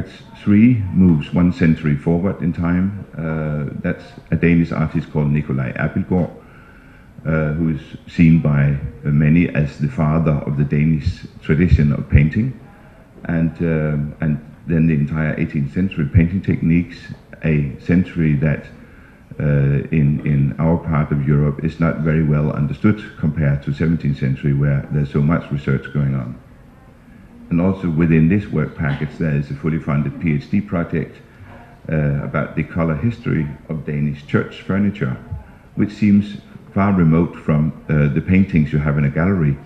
package 3 moves 1 century forward in time. That's a Danish artist called Nikolaj Abildgaard, who is seen by many as the father of the Danish tradition of painting, and then the entire 18th century painting techniques, a century that in our part of Europe is not very well understood compared to 17th century, where there's so much research going on. And also within this work package there is a fully funded PhD project about the color history of Danish church furniture, which seems far remote from the paintings you have in a gallery,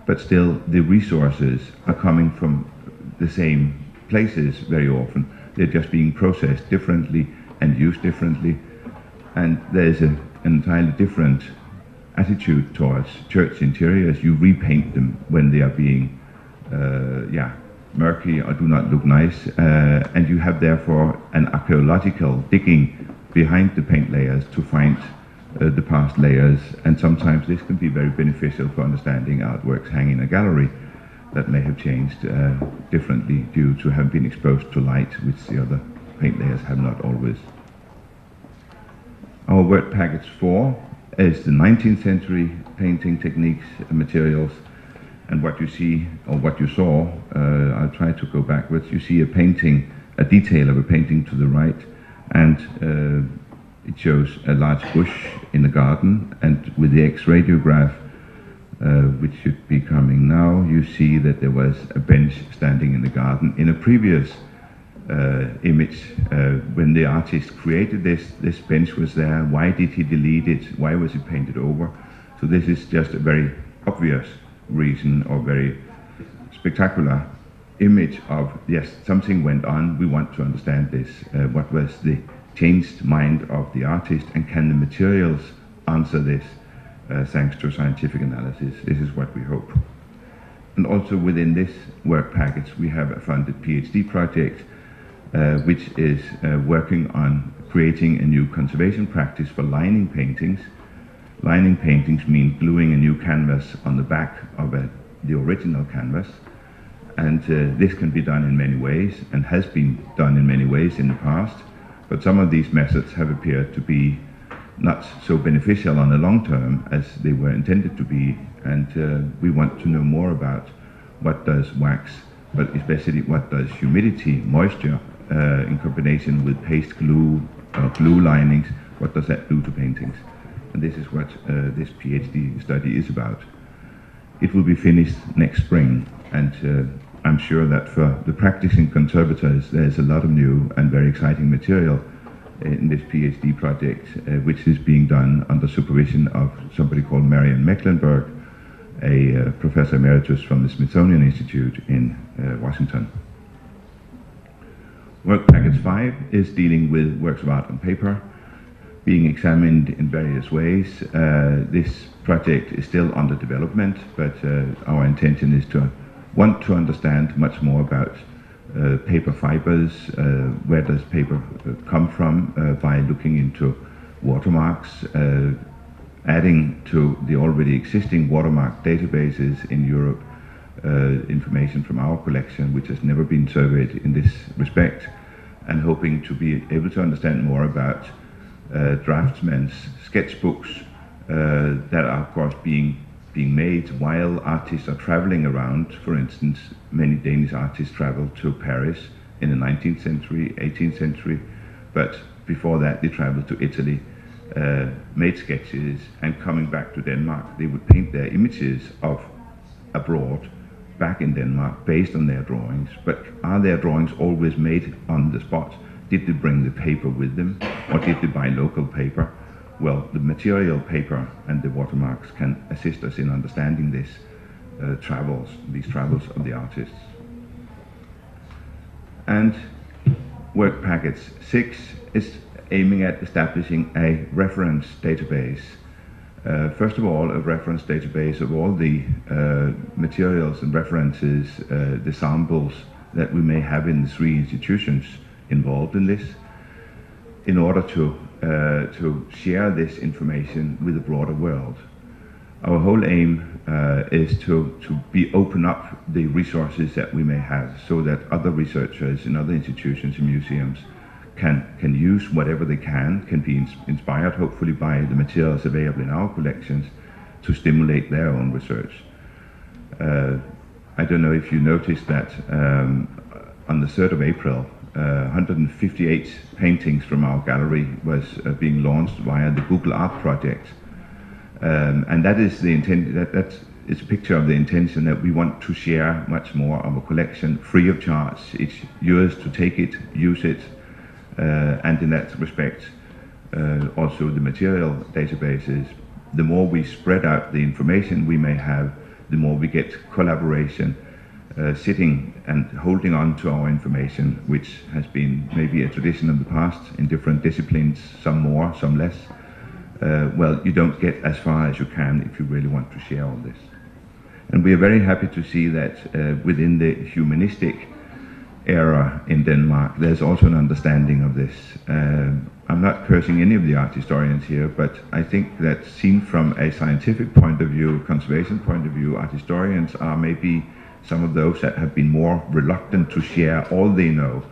but still the resources are coming from the same places very often. They're just being processed differently and used differently, and there's an entirely different attitude towards church interiors. You repaint them when they are being murky or do not look nice, and you have therefore an archaeological digging behind the paint layers to find the past layers, and sometimes this can be very beneficial for understanding artworks hanging in a gallery that may have changed differently due to having been exposed to light, which the other paint layers have not always. Our work package 4 is the 19th century painting techniques and materials, and what you see, or what you saw, I'll try to go backwards. You see a painting, a detail of a painting to the right, and it shows a large bush in the garden, and with the X-radiograph, which should be coming now, you see that there was a bench standing in the garden. In a previous image, when the artist created this bench was there. Why did he delete it? Why was it painted over? So this is just a very obvious reason, or very spectacular image of, yes, something went on, we want to understand this. What was the changed mind of the artist, and can the materials answer this thanks to scientific analysis? This is what we hope. And also within this work package we have a funded PhD project which is working on creating a new conservation practice for lining paintings. Lining paintings mean gluing a new canvas on the back of the original canvas, and this can be done in many ways, and has been done in many ways in the past, but some of these methods have appeared to be not so beneficial on the long term as they were intended to be, and we want to know more about what does wax, but especially what does humidity, moisture, in combination with paste glue, glue linings, what does that do to paintings? And this is what this PhD study is about. It will be finished next spring, and I'm sure that for the practicing conservators there's a lot of new and very exciting material in this PhD project, which is being done under supervision of somebody called Marian Mecklenburg, a professor emeritus from the Smithsonian Institute in Washington. Work package 5 is dealing with works of art on paper, being examined in various ways. This project is still under development, but our intention is to want to understand much more about paper fibers, where does paper come from, by looking into watermarks, adding to the already existing watermark databases in Europe information from our collection, which has never been surveyed in this respect, and hoping to be able to understand more about draftsmen's sketchbooks that are of course being made while artists are traveling around. For instance, many Danish artists traveled to Paris in the 19th century, 18th century, but before that they traveled to Italy, made sketches, and coming back to Denmark they would paint their images of abroad back in Denmark based on their drawings. But are their drawings always made on the spot? Did they bring the paper with them, or did they buy local paper? Well, the material paper and the watermarks can assist us in understanding these travels of the artists. And work package 6 is aiming at establishing a reference database. First of all, a reference database of all the materials and references, the samples that we may have in the 3 institutions involved in this, in order to share this information with the broader world. Our whole aim is to open up the resources that we may have, so that other researchers in other institutions and museums can use whatever they can be inspired hopefully by the materials available in our collections to stimulate their own research. I don't know if you noticed that on the 3rd of April, 158 paintings from our gallery was being launched via the Google Art Project. And that is the intent. That is a picture of the intention that we want to share much more of a collection free of charge. It's yours to take it, use it, and in that respect, also the material databases. The more we spread out the information we may have, the more we get collaboration, sitting and holding on to our information, which has been maybe a tradition of the past in different disciplines, some more, some less. Well, you don't get as far as you can if you really want to share all this. And we are very happy to see that within the humanistic era in Denmark, there's also an understanding of this. I'm not cursing any of the art historians here, but I think that seen from a scientific point of view, conservation point of view, art historians are maybe some of those that have been more reluctant to share all they know.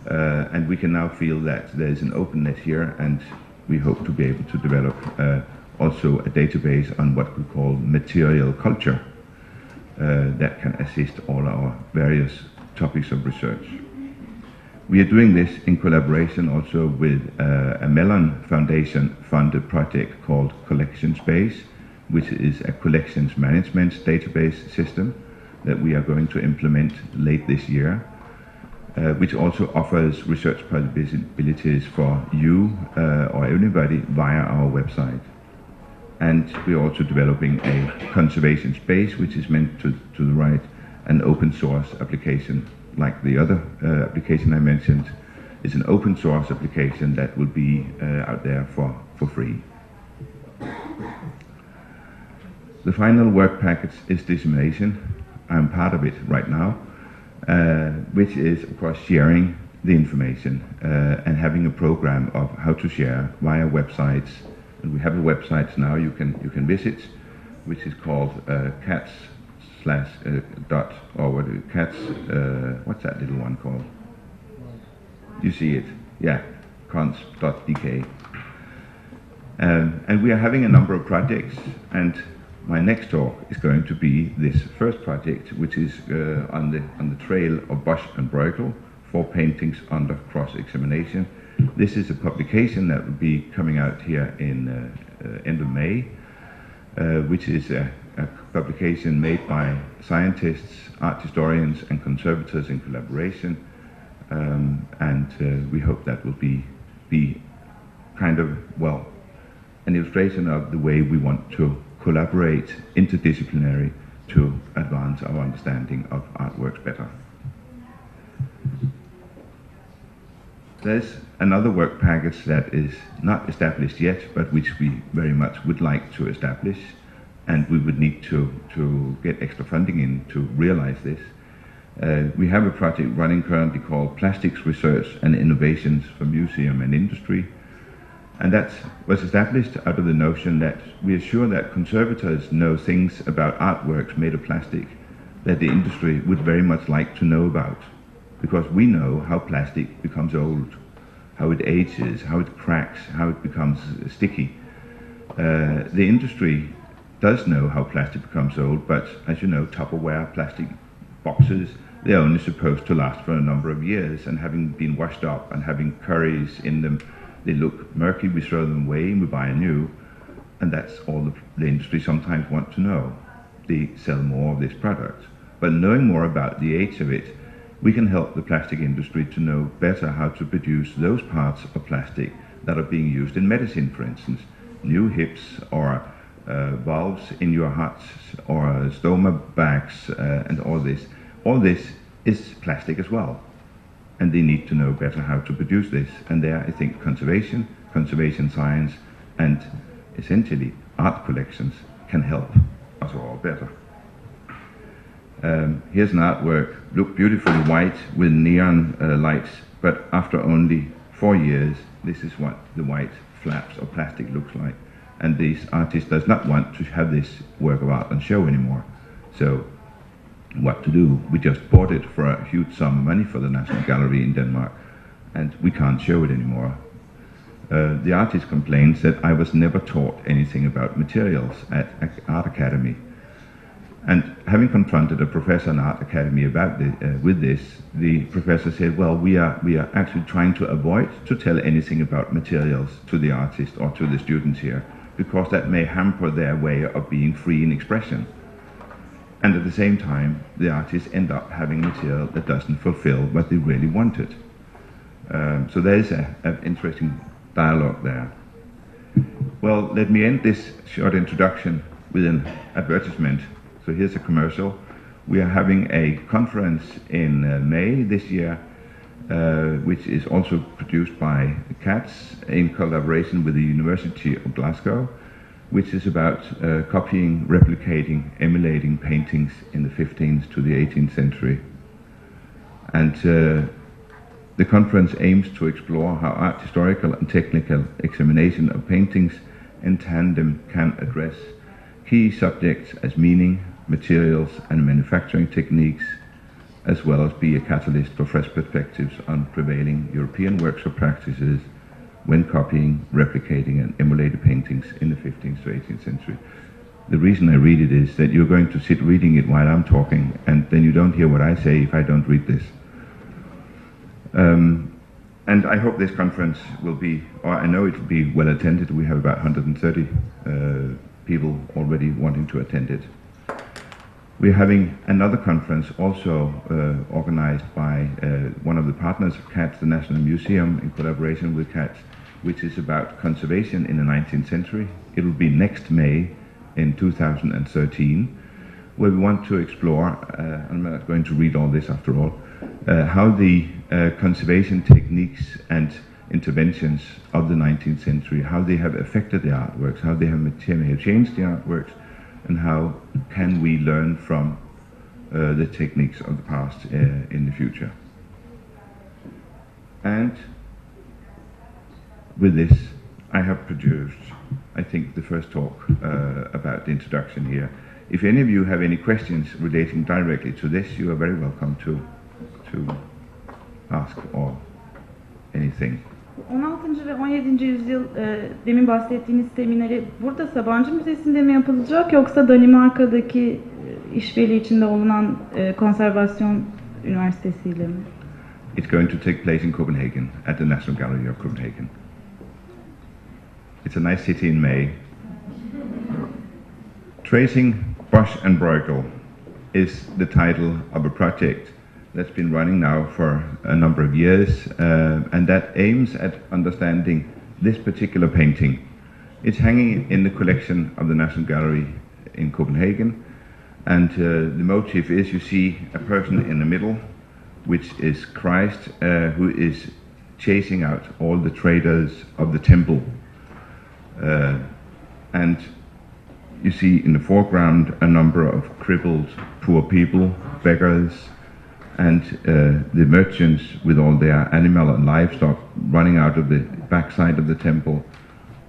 And we can now feel that there's an openness here, and we hope to be able to develop also a database on what we call material culture that can assist all our various topics of research. We are doing this in collaboration also with a Mellon Foundation funded project called Collection Space, which is a collections management database system that we are going to implement late this year. Which also offers research possibilities for you or anybody via our website. And we're also developing a conservation space, which is meant to the right, an open source application like the other application I mentioned. Is an open source application that will be out there for free. The final work package is dissemination. I'm part of it right now. Which is, of course, sharing the information and having a program of how to share via websites. And we have a website now you can visit, which is called cats dot or what is cats? What's that little one called? You see it? Yeah, cons.dk. And we are having a number of projects, and my next talk is going to be this first project, which is on the trail of Bosch and Bruegel, 4 paintings under cross-examination. This is a publication that will be coming out here in end of May, which is a publication made by scientists, art historians, and conservators in collaboration, and we hope that will be kind of, well, an illustration of the way we want to collaborate interdisciplinary to advance our understanding of artworks better. There's another work package that is not established yet, but which we very much would like to establish, and we would need to get extra funding in to realize this. We have a project running currently called Plastics Research and Innovations for Museum and Industry. And that was established out of the notion that we are sure that conservators know things about artworks made of plastic that the industry would very much like to know about, because we know how plastic becomes old, how it ages, how it cracks, how it becomes sticky. The industry does know how plastic becomes old, but as you know, Tupperware plastic boxes, they're only supposed to last for a number of years, and having been washed up and having curries in them, they look murky, we throw them away and we buy a new, and that's all the industry sometimes want to know. They sell more of this product. But knowing more about the age of it, we can help the plastic industry to know better how to produce those parts of plastic that are being used in medicine, for instance. New hips or valves in your hearts or stoma bags and all this. All this is plastic as well. And they need to know better how to produce this. And there, I think, conservation science, and essentially art collections can help us all better. Here's an artwork, look beautifully white with neon lights, but after only 4 years, this is what the white flaps of plastic looks like. and this artist does not want to have this work of art on show anymore. So what to do? We just bought it for a huge sum of money for the National Gallery in Denmark, and we can't show it anymore. The artist complains that I was never taught anything about materials at Art Academy. And having confronted a professor in Art Academy about with this, the professor said, well, we are actually trying to avoid to tell anything about materials to the artist or to the students here, because that may hamper their way of being free in expression. And at the same time, the artists end up having material that doesn't fulfill what they really wanted. So there is an interesting dialogue there. Well, let me end this short introduction with an advertisement. So here's a commercial. We are having a conference in May this year, which is also produced by CATS in collaboration with the University of Glasgow, which is about copying, replicating, emulating paintings in the 15th to the 18th century. And the conference aims to explore how art historical and technical examination of paintings in tandem can address key subjects as meaning, materials and manufacturing techniques, as well as be a catalyst for fresh perspectives on prevailing European workshop practices when copying, replicating and emulating paintings in the 15th to 18th century. The reason I read it is that you're going to sit reading it while I'm talking, and then you don't hear what I say if I don't read this. And I hope this conference will be, or I know it will be well attended. We have about 130 people already wanting to attend it. We're having another conference also organized by one of the partners of CATS, the National Museum, in collaboration with CATS, which is about conservation in the 19th century. It will be next May in 2013, where we want to explore, I'm not going to read all this after all, how the conservation techniques and interventions of the 19th century, how they have affected the artworks, how they have changed the artworks, and how can we learn from the techniques of the past in the future. And with this, I have produced, I think, the first talk about the introduction here. If any of you have any questions relating directly to this, you are very welcome to ask or anything. 16. ve 17. yüzyıl demin bahsettiğiniz semineri burada Sabancı Müzesi'nde mi yapılacak yoksa Danimarka'daki işbirliği içinde olunan konservasyon üniversitesiyle mi? It's going to take place in Copenhagen, at the National Gallery of Copenhagen. It's a nice city in May. Tracing Brush and Bruegel is the title of a project that's been running now for a number of years, and that aims at understanding this particular painting. It's hanging in the collection of the National Gallery in Copenhagen, and the motif is, you see a person in the middle, which is Christ, who is chasing out all the traders of the temple. And you see in the foreground a number of crippled poor people, beggars, and the merchants with all their animal and livestock running out of the backside of the temple.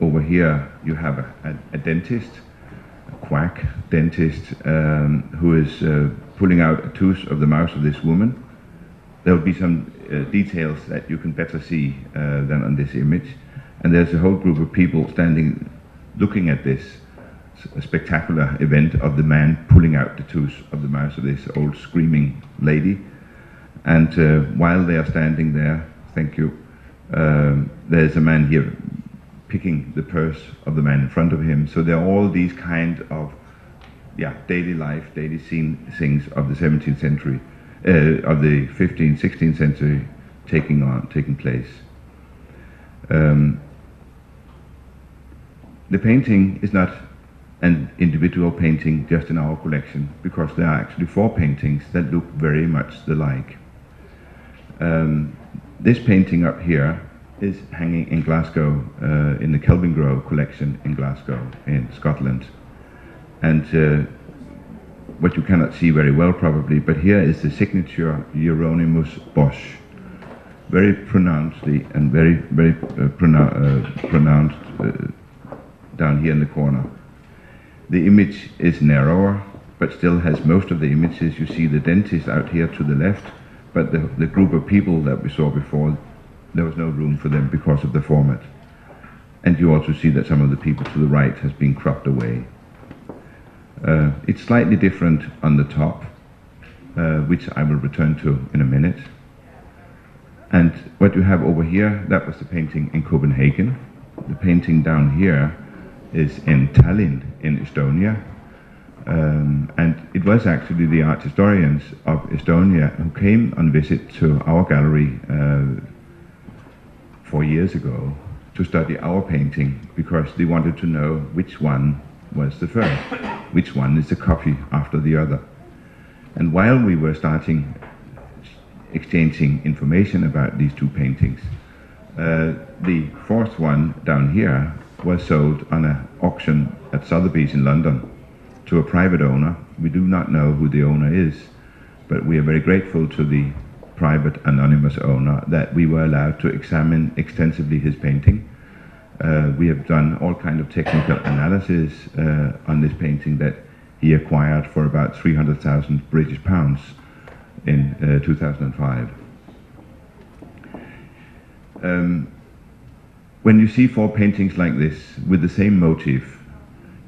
Over here you have a dentist, a quack dentist, who is pulling out a tooth of the mouth of this woman. There will be some details that you can better see than on this image. And there's a whole group of people standing looking at this spectacular event of the man pulling out the tooth of the mouth of this old screaming lady. And while they are standing there, thank you, there's a man here picking the purse of the man in front of him. So there are all these kind of daily life, daily things of the 17th century, of the 15th, 16th century taking place. The painting is not an individual painting just in our collection, because there are actually 4 paintings that look very much alike. This painting up here is hanging in Glasgow, in the Kelvingrove collection in Glasgow, in Scotland. And what you cannot see very well probably, but here is the signature Hieronymus Bosch. Very pronouncedly and very pronounced down here in the corner. The image is narrower, but still has most of the images. You see the dentist out here to the left, but the group of people that we saw before, there was no room for them because of the format. And you also see that some of the people to the right has been cropped away. It's slightly different on the top, which I will return to in a minute. And what you have over here, that was the painting in Copenhagen. The painting down here is in Tallinn in Estonia. And it was actually the art historians of Estonia who came on visit to our gallery 4 years ago to study our painting, because they wanted to know which one was the first, which one is a copy after the other. And while we were starting exchanging information about these two paintings, the fourth one down here was sold on an auction at Sotheby's in London to a private owner. We do not know who the owner is, but we are very grateful to the private anonymous owner that we were allowed to examine extensively his painting. We have done all kind of technical analysis on this painting that he acquired for about 300,000 British pounds in 2005. When you see 4 paintings like this with the same motif,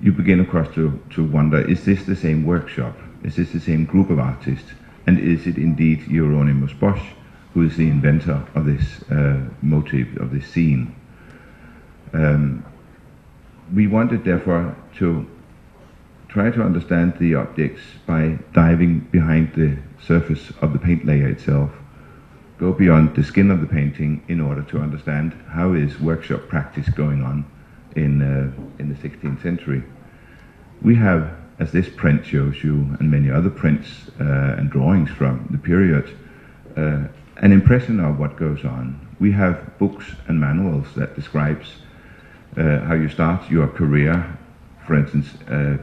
you begin, of course, to wonder, is this the same workshop? Is this the same group of artists? And is it indeed Hieronymus Bosch who is the inventor of this motif, of this scene? We wanted, therefore, to try to understand the objects by diving behind the surface of the paint layer itself, go beyond the skin of the painting in order to understand how is workshop practice going on in the 16th century. We have, as this print shows you, and many other prints and drawings from the period, an impression of what goes on. We have books and manuals that describes how you start your career, for instance,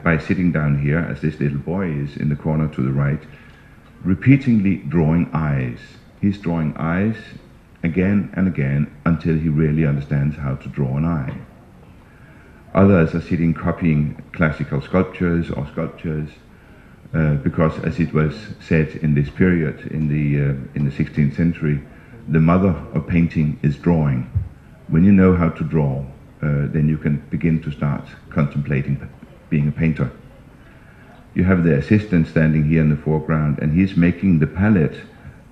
by sitting down here, as this little boy is in the corner to the right, repeatedly drawing eyes. He's drawing eyes again and again until he really understands how to draw an eye. Others are sitting copying classical sculptures or sculptures, because, as it was said in this period, in the 16th century, the mother of painting is drawing. When you know how to draw, then you can begin to start contemplating being a painter. You have the assistant standing here in the foreground, and he's making the palette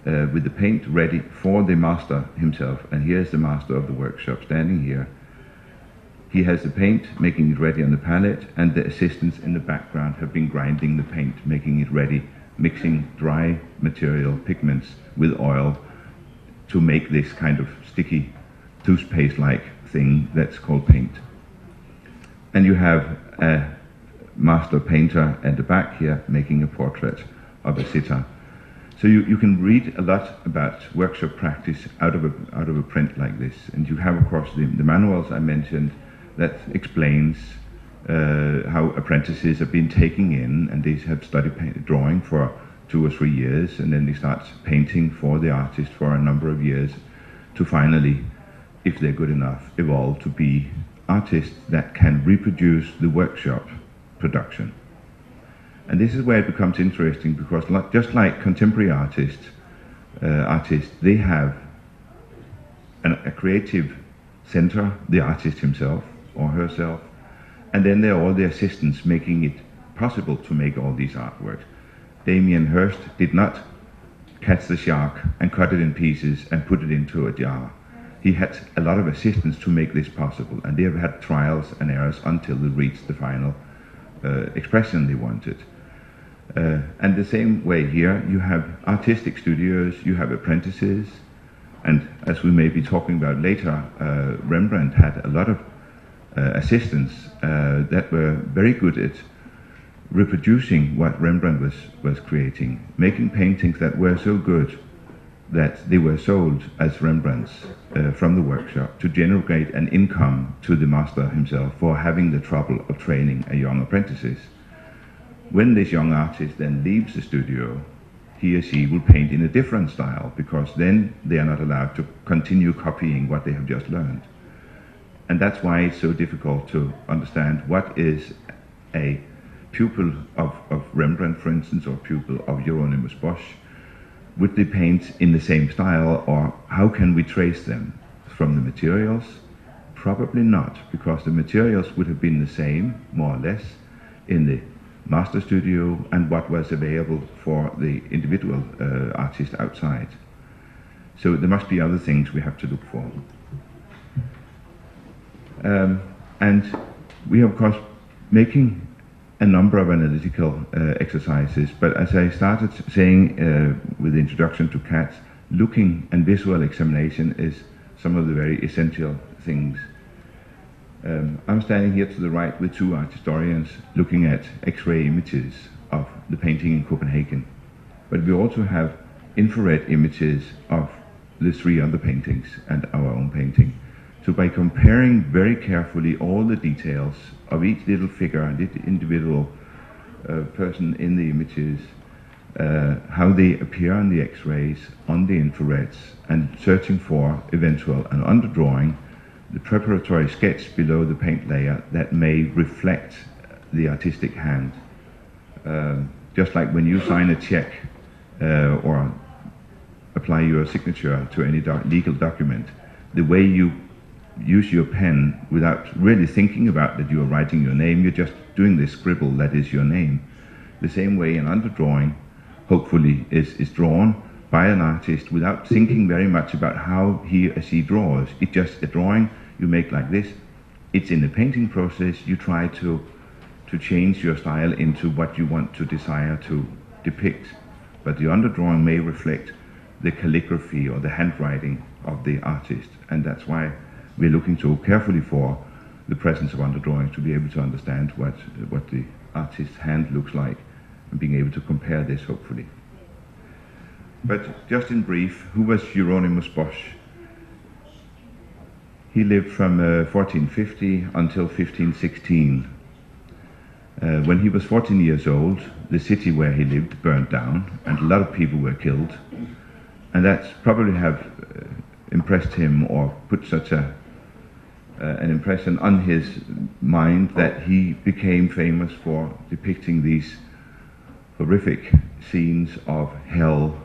with the paint ready for the master himself. And here's the master of the workshop standing here. He has the paint, making it ready on the palette, and the assistants in the background have been grinding the paint, making it ready, mixing dry material, pigments, with oil to make this kind of sticky, toothpaste-like thing that's called paint. And you have a master painter at the back here making a portrait of a sitter. So you can read a lot about workshop practice out of a print like this. And you have, of course, the manuals I mentioned that explains how apprentices have been taking in, and they have studied drawing for 2 or 3 years, and then they start painting for the artist for a number of years to finally, if they're good enough, evolve to be artists that can reproduce the workshop production. And this is where it becomes interesting, because just like contemporary artists, they have a creative center, the artist himself or herself, and then there are all the assistants making it possible to make all these artworks. Damien Hirst did not catch the shark and cut it in pieces and put it into a jar. He had a lot of assistants to make this possible, and they have had trials and errors until they reached the final expression they wanted. And the same way here, you have artistic studios, you have apprentices, and as we may be talking about later, Rembrandt had a lot of assistants that were very good at reproducing what Rembrandt was creating, making paintings that were so good that they were sold as Rembrandts from the workshop to generate an income to the master himself for having the trouble of training a young apprentices. When this young artist then leaves the studio, he or she will paint in a different style, because then they are not allowed to continue copying what they have just learned. And that's why it's so difficult to understand what is a pupil of Rembrandt, for instance, or pupil of Hieronymus Bosch. Would they paint in the same style, or how can we trace them from the materials? Probably not, because the materials would have been the same, more or less, in the master studio and what was available for the individual artist outside. So there must be other things we have to look for. And we are, of course, making a number of analytical exercises, but as I started saying with the introduction to cats, looking and visual examination is some of the very essential things. I'm standing here to the right with two art historians looking at X-ray images of the painting in Copenhagen. But we also have infrared images of the three other paintings and our own painting. So by comparing very carefully all the details of each little figure and each individual person in the images, how they appear on the X-rays, on the infrareds, and searching for eventual and underdrawing, the preparatory sketch below the paint layer that may reflect the artistic hand. Just like when you sign a check or apply your signature to any legal document, the way you use your pen without really thinking about that you are writing your name, you're just doing this scribble that is your name. The same way an underdrawing, hopefully, is drawn by an artist without thinking very much about how he or she draws. It's just a drawing you make like this. It's in the painting process you try to change your style into what you want to desire to depict. But the underdrawing may reflect the calligraphy or the handwriting of the artist, and that's why we're looking so carefully for the presence of underdrawings to be able to understand what the artist's hand looks like and being able to compare this, hopefully. But just in brief, who was Hieronymus Bosch? He lived from 1450 until 1516. When he was 14 years old, the city where he lived burned down and a lot of people were killed. And that's probably have impressed him or put such an impression on his mind that he became famous for depicting these horrific scenes of hell.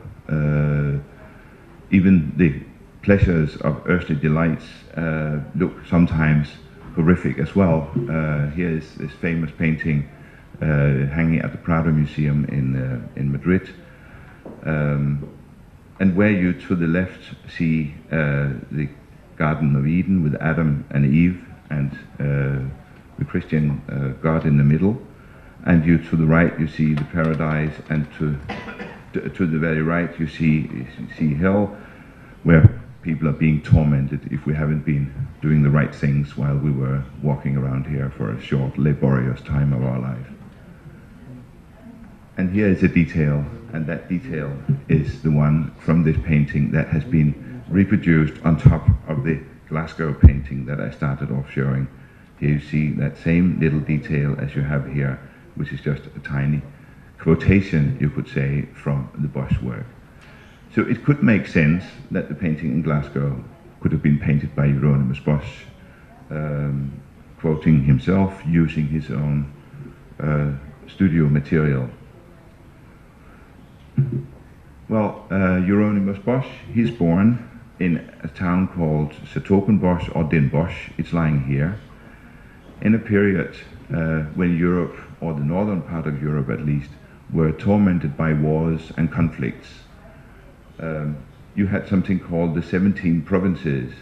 Even the pleasures of earthly delights look sometimes horrific as well. Here is this famous painting hanging at the Prado Museum in Madrid. And where you to the left see the Garden of Eden with Adam and Eve and the Christian God in the middle, and you to the right you see the paradise, and to the very right you see hell, where people are being tormented if we haven't been doing the right things while we were walking around here for a short, laborious time of our life. And here is a detail, and that detail is the one from this painting that has been reproduced on top of the Glasgow painting that I started off showing. Here you see that same little detail as you have here, which is just a tiny quotation, you could say, from the Bosch work. So it could make sense that the painting in Glasgow could have been painted by Hieronymus Bosch, quoting himself, using his own studio material. Well, Hieronymus Bosch, he's born in a town called 's-Hertogenbosch or Den Bosch, it's lying here, in a period when Europe, or the northern part of Europe at least, were tormented by wars and conflicts. You had something called the 17 Provinces,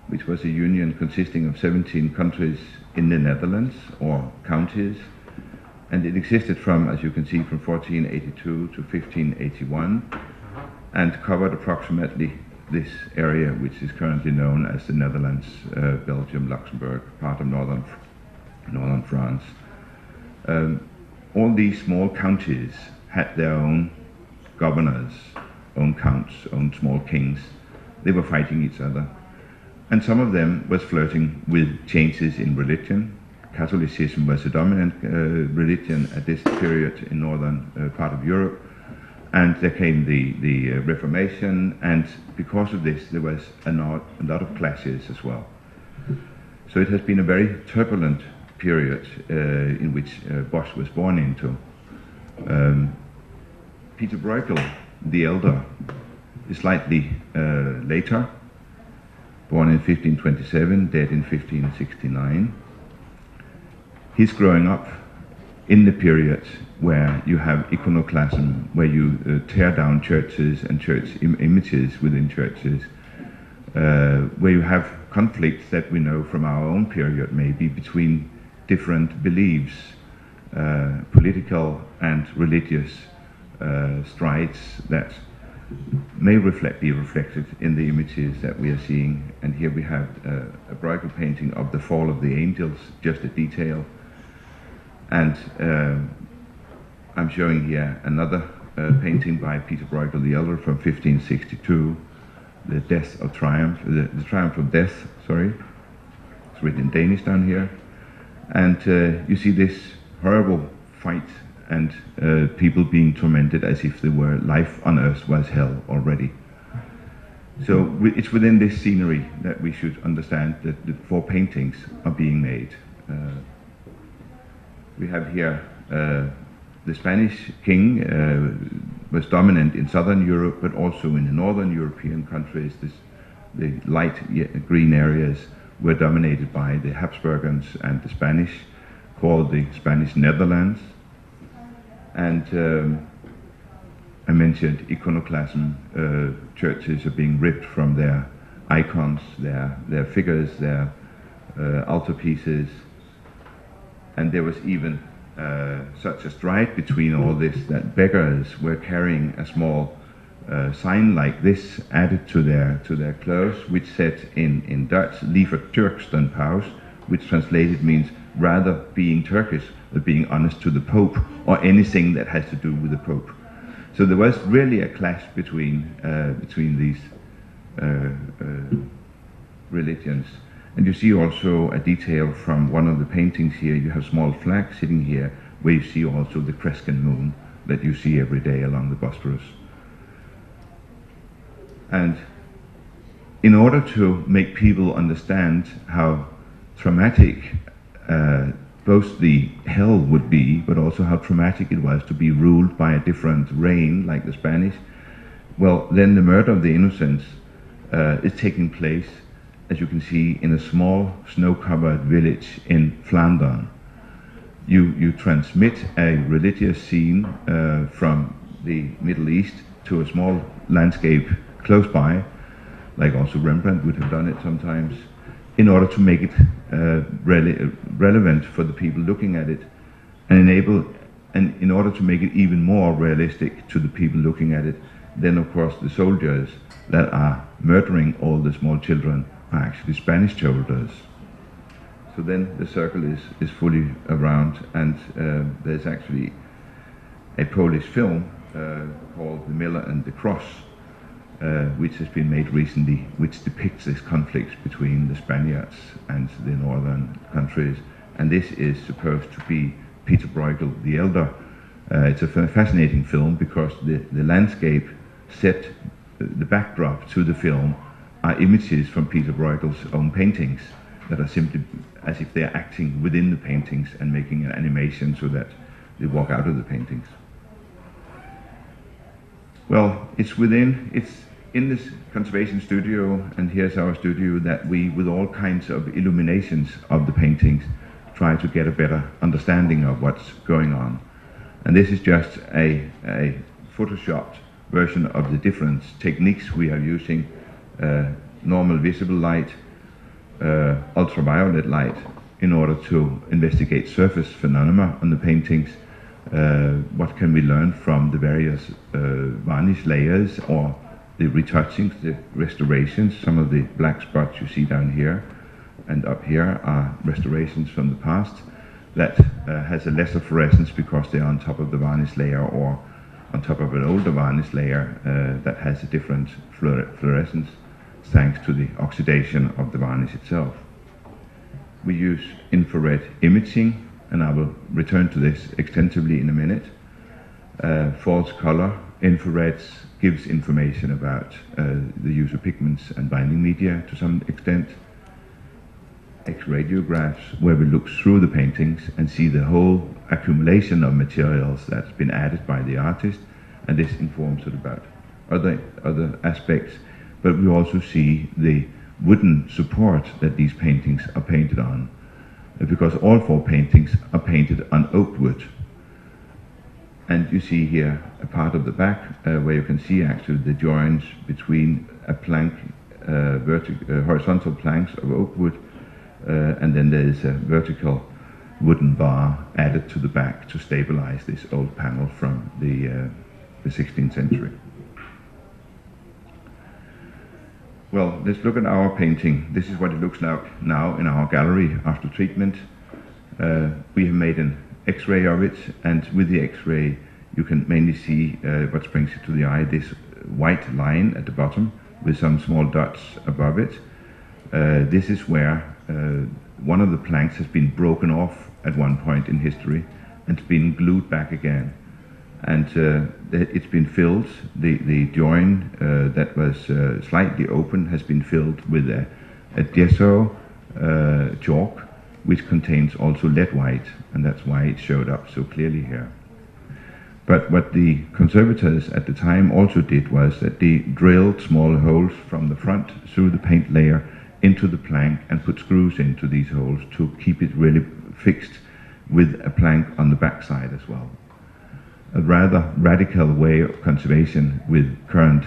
which was a union consisting of 17 countries in the Netherlands, or counties, and it existed from, as you can see, from 1482 to 1581, and covered approximately this area, which is currently known as the Netherlands, Belgium, Luxembourg, part of northern France. All these small counties had their own governors, own counts, own small kings. They were fighting each other. And some of them was flirting with changes in religion. Catholicism was a dominant religion at this period in northern part of Europe. And there came the Reformation, and because of this there was a lot of clashes as well. So it has been a very turbulent period in which Bosch was born into. Peter Bruegel, the elder, is slightly later, born in 1527, dead in 1569. He's growing up in the period where you have iconoclasm, where you tear down churches and church images within churches, where you have conflicts that we know from our own period maybe between different beliefs, political and religious strides that may be reflected in the images that we are seeing. And here we have a Bruegel painting of the fall of the angels, just a detail. And I'm showing here another painting by Peter Bruegel the Elder from 1562, the Death of Triumph, the Triumph of Death, sorry. It's written in Danish down here. And you see this horrible fight and people being tormented as if they were life on earth was hell already. So it's within this scenery that we should understand that the four paintings are being made. We have here the Spanish king was dominant in southern Europe, but also in the northern European countries. The light green areas were dominated by the Habsburgans and the Spanish, called the Spanish Netherlands. And I mentioned iconoclasm. Churches are being ripped from their icons, their figures, their altarpieces. And there was even such a stride between all this that beggars were carrying a small sign like this added to their clothes, which said in Dutch, "Liever Turks dan Paus," which translated means rather being Turkish than being honest to the Pope, or anything that has to do with the Pope. So there was really a clash between these religions. And you see also a detail from one of the paintings here. You have small flags sitting here, where you see also the crescent moon that you see every day along the Bosphorus. And in order to make people understand how traumatic both the hell would be, but also how traumatic it was to be ruled by a different reign like the Spanish, well, then the murder of the innocents is taking place, as you can see, in a small snow-covered village in Flanders. You transmit a religious scene from the Middle East to a small landscape close by, like also Rembrandt would have done it sometimes, in order to make it relevant for the people looking at it, and in order to make it even more realistic to the people looking at it, then of course the soldiers that are murdering all the small children are actually Spanish soldiers. So then the circle is fully around, and there's actually a Polish film called The Miller and the Cross, which has been made recently, which depicts this conflict between the Spaniards and the northern countries. And this is supposed to be Peter Bruegel the Elder. It's a fascinating film because the landscape set, the backdrop to the film, are images from Peter Bruegel's own paintings that are simply as if they're acting within the paintings and making an animation so that they walk out of the paintings. Well, it's in this conservation studio, and here's our studio, that we, with all kinds of illuminations of the paintings, try to get a better understanding of what's going on. And this is just a photoshopped version of the different techniques we are using. Normal visible light, ultraviolet light, in order to investigate surface phenomena on the paintings. What can we learn from the various varnish layers, or the retouchings, the restorations? Some of the black spots you see down here and up here are restorations from the past that has a lesser fluorescence because they are on top of the varnish layer, or on top of an older varnish layer that has a different fluorescence thanks to the oxidation of the varnish itself. We use infrared imaging, and I will return to this extensively in a minute. False color, infrared gives information about the use of pigments and binding media to some extent. X-radiographs where we look through the paintings and see the whole accumulation of materials that's been added by the artist, and this informs it about other aspects. But we also see the wooden support that these paintings are painted on, because all four paintings are painted on oak wood. And you see here a part of the back where you can see actually the joins between a plank, horizontal planks of oak wood, and then there is a vertical wooden bar added to the back to stabilize this old panel from the 16th century. Well, let's look at our painting. This is what it looks like now in our gallery after treatment. We have made an X-ray of it, and with the X-ray you can mainly see what springs to the eye, this white line at the bottom with some small dots above it. This is where one of the planks has been broken off at one point in history and been glued back again. And it's been filled, the join that was slightly open has been filled with a gesso chalk, which contains also lead white, and that's why it showed up so clearly here. But what the conservators at the time also did was that they drilled small holes from the front through the paint layer into the plank and put screws into these holes to keep it really fixed with a plank on the back side as well. A rather radical way of conservation with current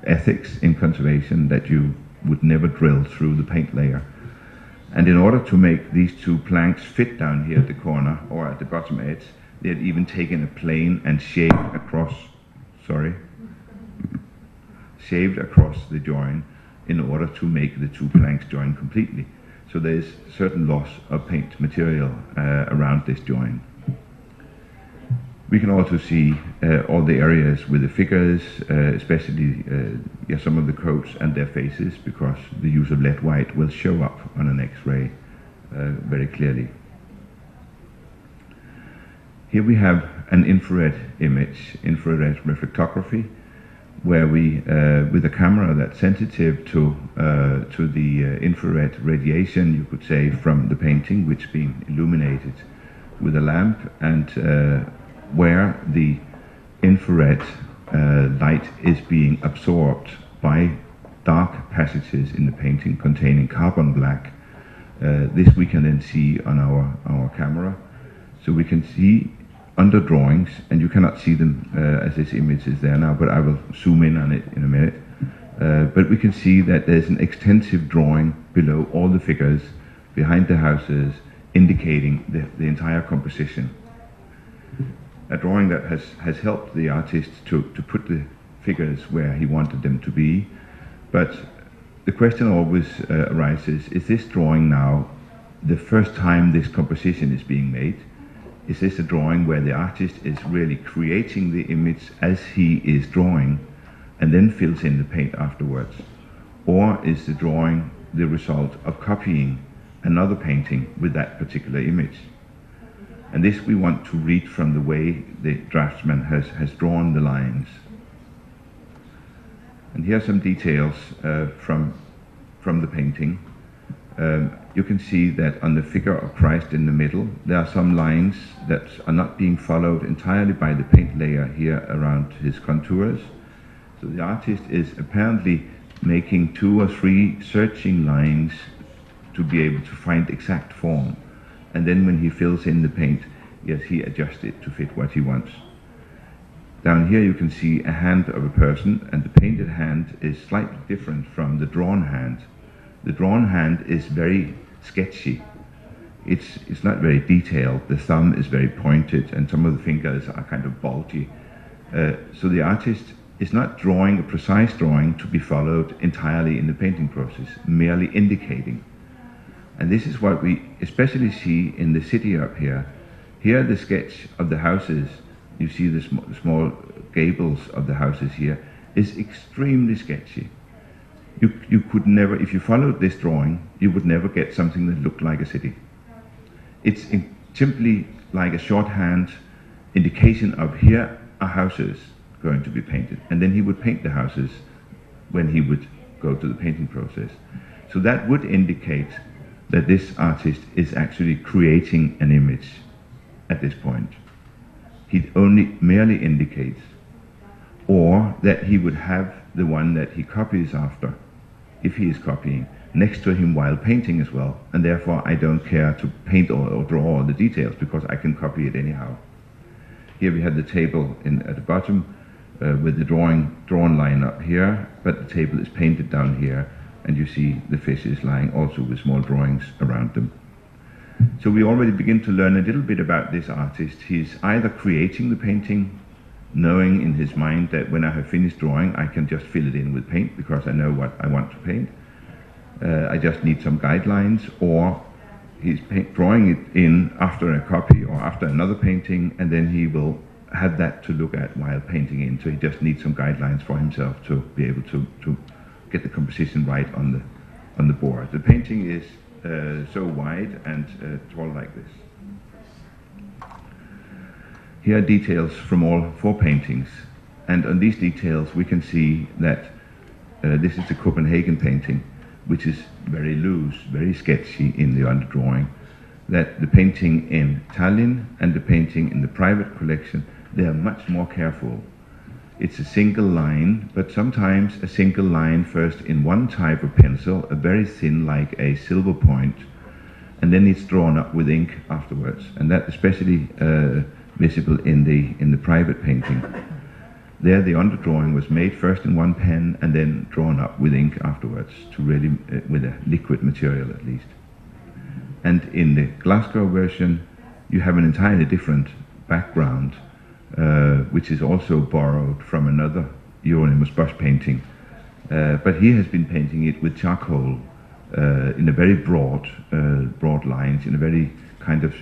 ethics in conservation, that you would never drill through the paint layer. And in order to make these two planks fit down here at the corner or at the bottom edge, they had even taken a plane and shaved across the join in order to make the two planks join completely. So there is certain loss of paint material around this join. We can also see all the areas with the figures, especially some of the coats and their faces, because the use of lead white will show up on an X-ray very clearly. Here we have an infrared image, infrared reflectography, where we, with a camera that's sensitive to the infrared radiation, you could say, from the painting, which is being illuminated with a lamp, and where the infrared light is being absorbed by dark passages in the painting containing carbon black. This we can then see on our camera. So we can see under drawings, and you cannot see them as this image is there now, but I will zoom in on it in a minute. But we can see that there's an extensive drawing below all the figures behind the houses, indicating the entire composition. A drawing that has helped the artist to put the figures where he wanted them to be. But the question always arises, is this drawing now the first time this composition is being made? Is this a drawing where the artist is really creating the image as he is drawing and then fills in the paint afterwards? Or is the drawing the result of copying another painting with that particular image? And this we want to read from the way the draftsman has drawn the lines. And here are some details from the painting. You can see that on the figure of Christ in the middle, there are some lines that are not being followed entirely by the paint layer here around his contours. So the artist is apparently making 2 or 3 searching lines to be able to find exact form. And then when he fills in the paint, yes, he adjusts it to fit what he wants. Down here you can see a hand of a person, and the painted hand is slightly different from the drawn hand. The drawn hand is very sketchy. It's not very detailed. The thumb is very pointed, and some of the fingers are kind of bulgy. So the artist is not drawing a precise drawing to be followed entirely in the painting process, merely indicating. And this is what we especially see in the city up here. Here the sketch of the houses, you see the small gables of the houses here, is extremely sketchy. You could never, if you followed this drawing, you would never get something that looked like a city. It's simply like a shorthand indication of here are houses going to be painted. And then he would paint the houses when he would go to the painting process. So that would indicate that this artist is actually creating an image at this point. He only merely indicates, or that he would have the one that he copies after, if he is copying, next to him while painting as well, and therefore I don't care to paint or draw all the details because I can copy it anyhow. Here we have the table at the bottom with the drawn line up here, but the table is painted down here, and you see the fishes lying also with small drawings around them. So we already begin to learn a little bit about this artist. He's either creating the painting, knowing in his mind that when I have finished drawing I can just fill it in with paint because I know what I want to paint. I just need some guidelines, or he's drawing it in after a copy or after another painting, and then he will have that to look at while painting in. So he just needs some guidelines for himself to be able to get the composition right on the board. The painting is so wide and tall like this. Here are details from all 4 paintings, and on these details we can see that this is the Copenhagen painting, which is very loose, very sketchy in the underdrawing. That the painting in Tallinn and the painting in the private collection, they are much more careful. It's a single line, but sometimes a single line first in one type of pencil, a very thin like a silver point, and then it's drawn up with ink afterwards, and that especially visible in the private painting. There the underdrawing was made first in one pen and then drawn up with ink afterwards, to really with a liquid material at least. And in the Glasgow version you have an entirely different background, which is also borrowed from another Hieronymus Bosch painting, but he has been painting it with charcoal in a very broad lines, in a very kind of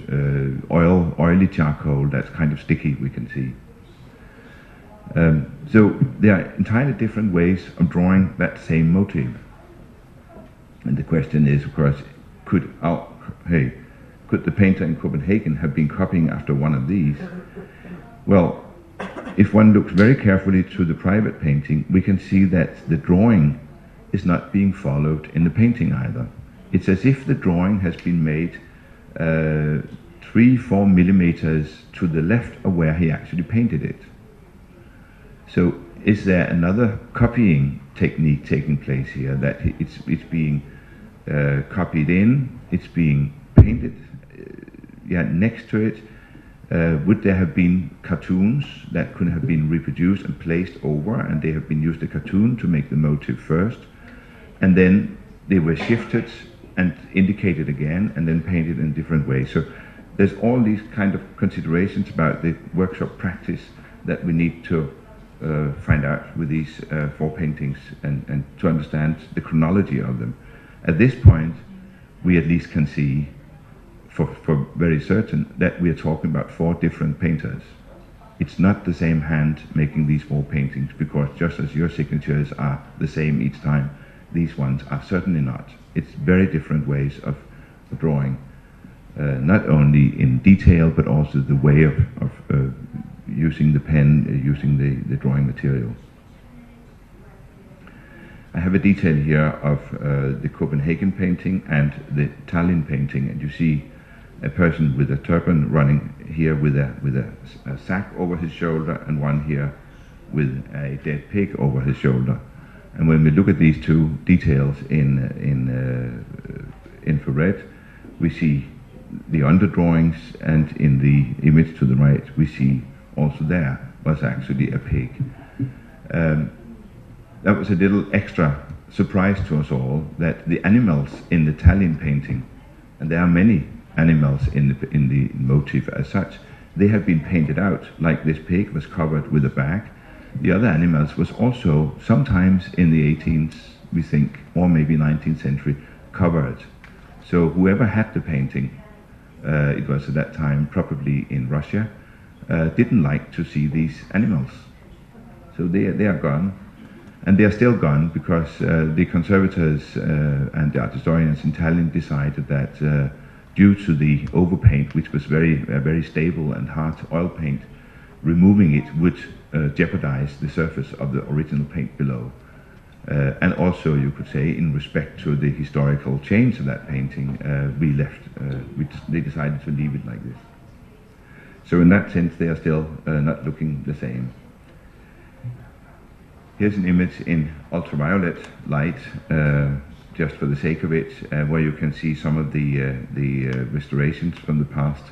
oily charcoal that's kind of sticky, we can see. So there are entirely different ways of drawing that same motive. And the question is, of course, could the painter in Copenhagen have been copying after one of these? Well, if one looks very carefully to the private painting, we can see that the drawing is not being followed in the painting either. It's as if the drawing has been made 3-4 millimeters to the left of where he actually painted it. So is there another copying technique taking place here, that it's being copied in, it's being painted next to it? Would there have been cartoons that could have been reproduced and placed over, and they have been used a cartoon to make the motive first, and then they were shifted and indicated again and then painted in different ways? So there's all these kind of considerations about the workshop practice that we need to find out with these 4 paintings, and to understand the chronology of them. At this point we at least can see for very certain that we are talking about 4 different painters. It's not the same hand making these 4 paintings, because just as your signatures are the same each time, these ones are certainly not. It's very different ways of drawing, not only in detail but also the way of using the pen, using the drawing material. I have a detail here of the Copenhagen painting and the Tallinn painting, and you see a person with a turban running here with a sack over his shoulder, and one here with a dead pig over his shoulder. And when we look at these 2 details in infrared, we see the underdrawings, and in the image to the right we see also there was actually a pig. That was a little extra surprise to us all, that the animals in the Tallinn painting, and there are many animals in the motif as such, they have been painted out, like this pig was covered with a bag. The other animals was also sometimes in the 18th, we think, or maybe 19th century, covered. So whoever had the painting, it was at that time probably in Russia, didn't like to see these animals. So they are gone, and they are still gone because the conservators and the art historians in Tallinn decided that due to the overpaint, which was very stable and hard oil paint, removing it would jeopardize the surface of the original paint below. And also, you could say, in respect to the historical change of that painting, they decided to leave it like this. So in that sense, they are still not looking the same. Here's an image in ultraviolet light, just for the sake of it, where you can see some of the restorations from the past.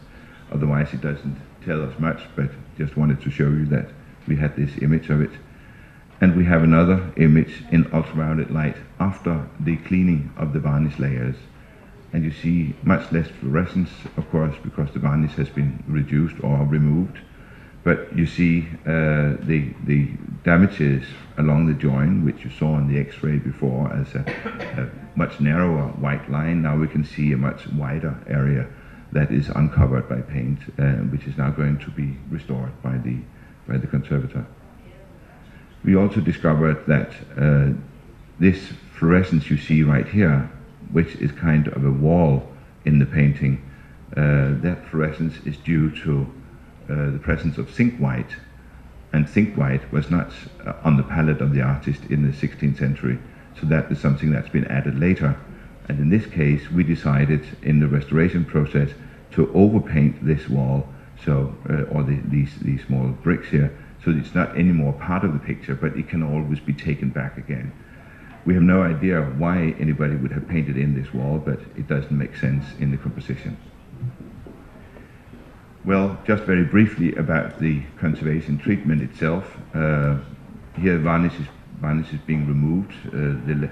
Otherwise, it doesn't tell us much, but just wanted to show you that we had this image of it. And we have another image in ultraviolet light after the cleaning of the varnish layers. And you see much less fluorescence, of course, because the varnish has been reduced or removed. But you see the damages along the join, which you saw in the X-ray before as a much narrower white line. Now we can see a much wider area that is uncovered by paint, which is now going to be restored by the conservator. We also discovered that this fluorescence you see right here, which is kind of a wall in the painting, that fluorescence is due to the presence of zinc white, and zinc white was not on the palette of the artist in the 16th century, so that is something that's been added later. And in this case, we decided in the restoration process to overpaint this wall, so or these small bricks here, so it's not anymore part of the picture, but it can always be taken back again. We have no idea why anybody would have painted in this wall, but it doesn't make sense in the composition. Well, just very briefly about the conservation treatment itself. Here varnish is being removed. The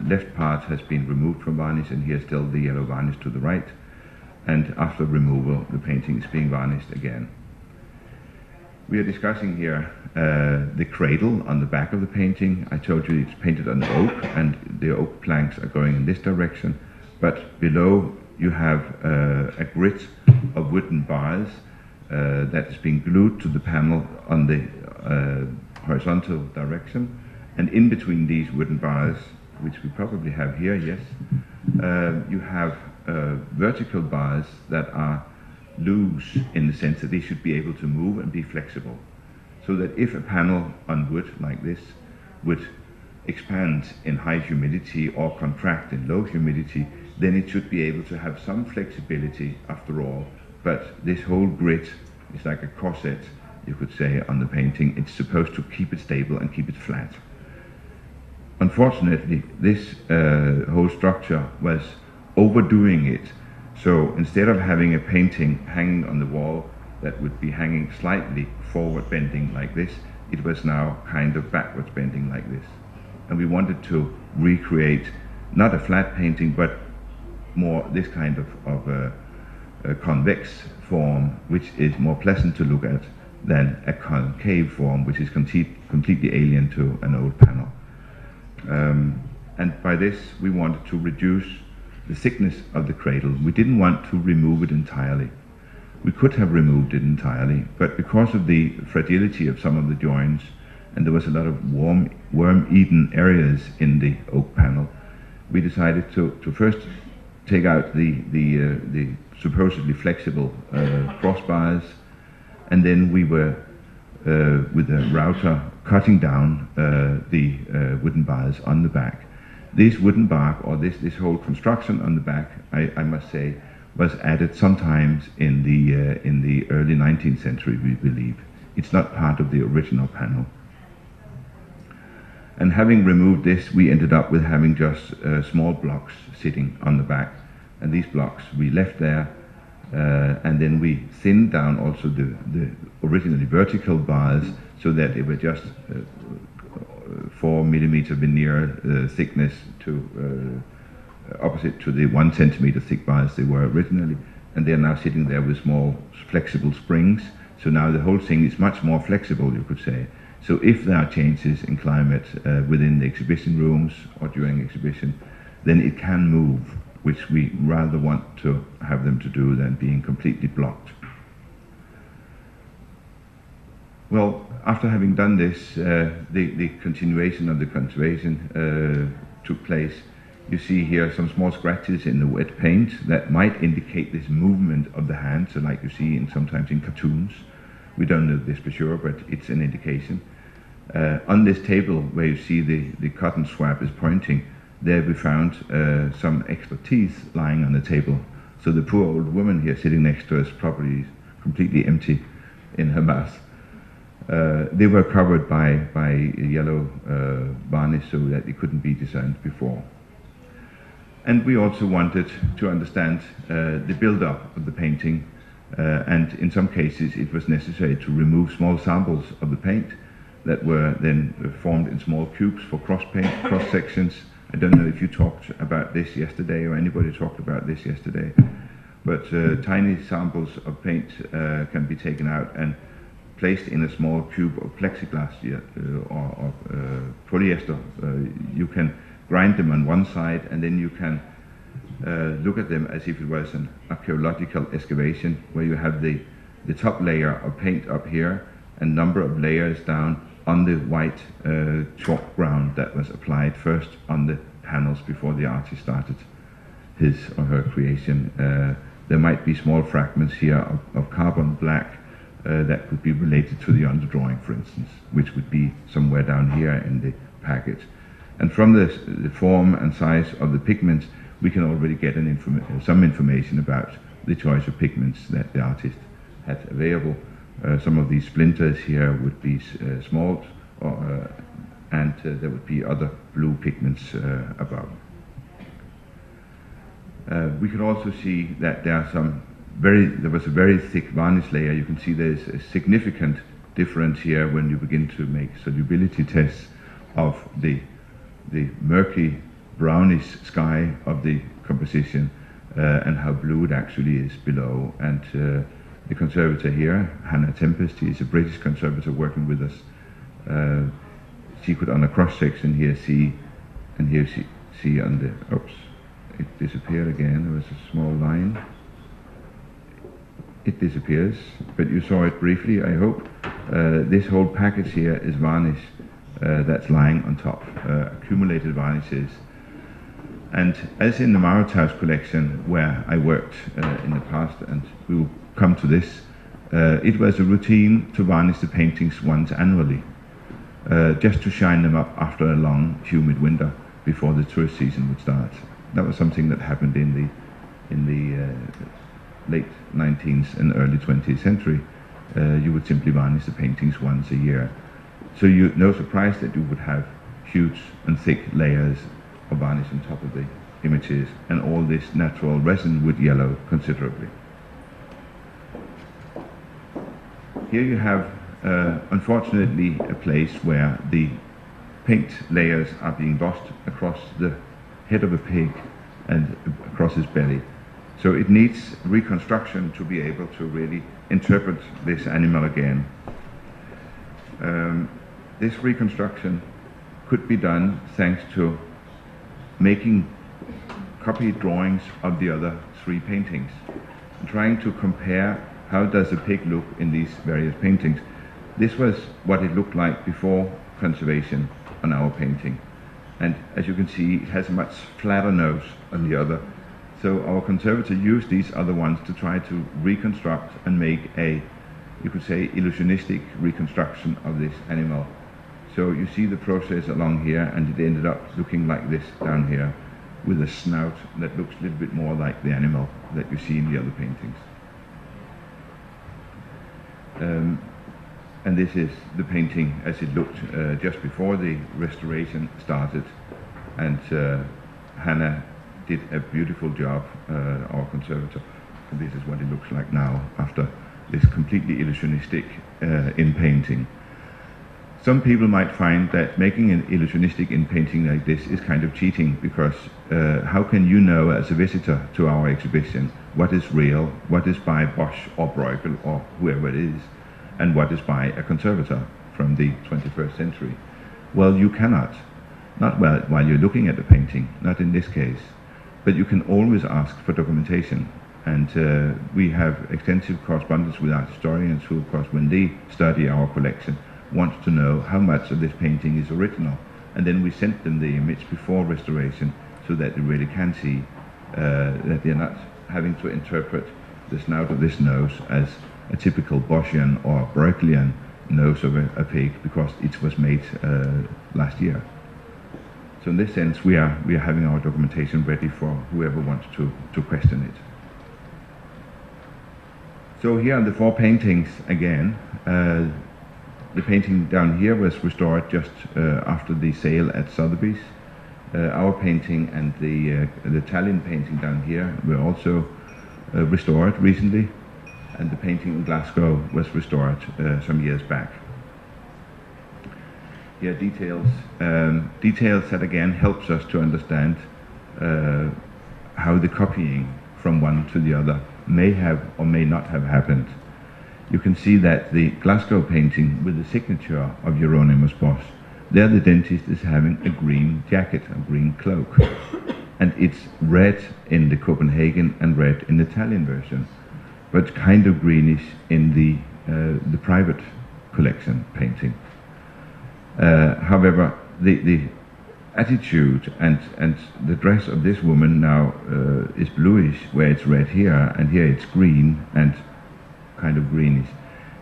left part has been removed from varnish, and here's still the yellow varnish to the right. And after removal, the painting is being varnished again. We are discussing here the cradle on the back of the painting. I told you it's painted on oak, and the oak planks are going in this direction. But below you have a grid of wooden bars that is being glued to the panel on the horizontal direction. And in between these wooden bars, which we probably have here, yes, you have vertical bars that are loose in the sense that they should be able to move and be flexible. So that if a panel on wood like this would expand in high humidity or contract in low humidity, then it should be able to have some flexibility after all. But this whole grid is like a corset, you could say, on the painting. It's supposed to keep it stable and keep it flat. Unfortunately, this whole structure was overdoing it. So instead of having a painting hanging on the wall that would be hanging slightly forward bending like this, it was now kind of backwards bending like this. And we wanted to recreate not a flat painting, but more this kind of a convex form, which is more pleasant to look at than a concave form, which is completely alien to an old panel. And by this, we wanted to reduce the thickness of the cradle. We didn't want to remove it entirely. We could have removed it entirely, but because of the fragility of some of the joints, and there was a lot of worm-eaten areas in the oak panel, we decided to first take out the supposedly flexible crossbars, and then we were with a router cutting down the wooden bars on the back. This wooden bark, or this whole construction on the back, I must say, was added sometimes in the early 19th century, we believe. It's not part of the original panel. And having removed this, we ended up with having just small blocks sitting on the back. And these blocks we left there, and then we thinned down also the originally vertical bars so that they were just 4 millimeter veneer thickness to opposite to the 1 centimeter thick bars they were originally, and they are now sitting there with small flexible springs. So now the whole thing is much more flexible, you could say. So if there are changes in climate within the exhibition rooms or during exhibition, then it can move, which we rather want to have them to do than being completely blocked. Well, after having done this, the continuation of the conservation took place. You see here some small scratches in the wet paint that might indicate this movement of the hand, so like you see sometimes in cartoons. We don't know this for sure, but it's an indication. On this table where you see the cotton swab is pointing, there we found some extra teeth lying on the table. So the poor old woman here sitting next to us probably completely empty in her mouth. They were covered by yellow varnish so that they couldn't be discerned before. And we also wanted to understand the build-up of the painting, and in some cases it was necessary to remove small samples of the paint that were then formed in small cubes for cross sections. I don't know if you talked about this yesterday or anybody talked about this yesterday, but tiny samples of paint can be taken out and placed in a small cube of plexiglass or polyester. You can grind them on one side and then you can look at them as if it was an archaeological excavation where you have the top layer of paint up here and number of layers down on the white chalk ground that was applied first on the panels before the artist started his or her creation. There might be small fragments here of carbon black that could be related to the underdrawing, for instance, which would be somewhere down here in the package. And from the form and size of the pigments, we can already get some information about the choice of pigments that the artist had available. Some of these splinters here would be smalt, and there would be other blue pigments above. We can also see that there was a very thick varnish layer. You can see there's a significant difference here when you begin to make solubility tests of the murky brownish sky of the composition and how blue it actually is below. And the conservator here, Hannah Tempest, he is a British conservator working with us. She could on a cross section here see, and here see on the, oops, it disappeared again, there was a small line. It disappears, but you saw it briefly, I hope. This whole package here is varnish that's lying on top, accumulated varnishes. And as in the Mauritshuis collection, where I worked in the past, and we will come to this, it was a routine to varnish the paintings once annually, just to shine them up after a long, humid winter before the tourist season would start. That was something that happened in the late 19th and early 20th century. You would simply varnish the paintings once a year. So no surprise that you would have huge and thick layers of varnish on top of the images, and all this natural resin would yellow considerably. Here you have, unfortunately, a place where the paint layers are being lost across the head of a pig and across his belly. So it needs reconstruction to be able to really interpret this animal again. This reconstruction could be done thanks to making copied drawings of the other three paintings, and trying to compare how does a pig look in these various paintings. This was what it looked like before conservation on our painting. And as you can see, it has a much flatter nose than the other. So our conservator used these other ones to try to reconstruct and make a, you could say, illusionistic reconstruction of this animal. So you see the process along here, and it ended up looking like this down here, with a snout that looks a little bit more like the animal that you see in the other paintings. And this is the painting as it looked just before the restoration started. And Hannah did a beautiful job, our conservator. And this is what it looks like now after this completely illusionistic in painting. Some people might find that making an illusionistic in painting like this is kind of cheating, because how can you know as a visitor to our exhibition what is real, what is by Bosch or Bruegel or whoever it is, and what is by a conservator from the 21st century? Well, you cannot. Not while you're looking at the painting, not in this case. But you can always ask for documentation. And we have extensive correspondence with art historians who, of course, when they study our collection, want to know how much of this painting is original. And then we sent them the image before restoration so that they really can see that they're not having to interpret the snout of this nose as a typical Boschian or Bruegelian nose of a pig because it was made last year. So in this sense, we are having our documentation ready for whoever wants to question it. So here are the 4 paintings again. The painting down here was restored just after the sale at Sotheby's. Our painting and the Tallinn painting down here were also restored recently, and the painting in Glasgow was restored some years back. Here details that again helps us to understand how the copying from one to the other may have or may not have happened. You can see that the Glasgow painting with the signature of Hieronymus Bosch, there the dentist is having a green jacket, a green cloak, and it's red in the Copenhagen and red in the Italian version, but kind of greenish in the private collection painting. However, the attitude and the dress of this woman now is bluish, where it's red here, and here it's green and kind of greenish.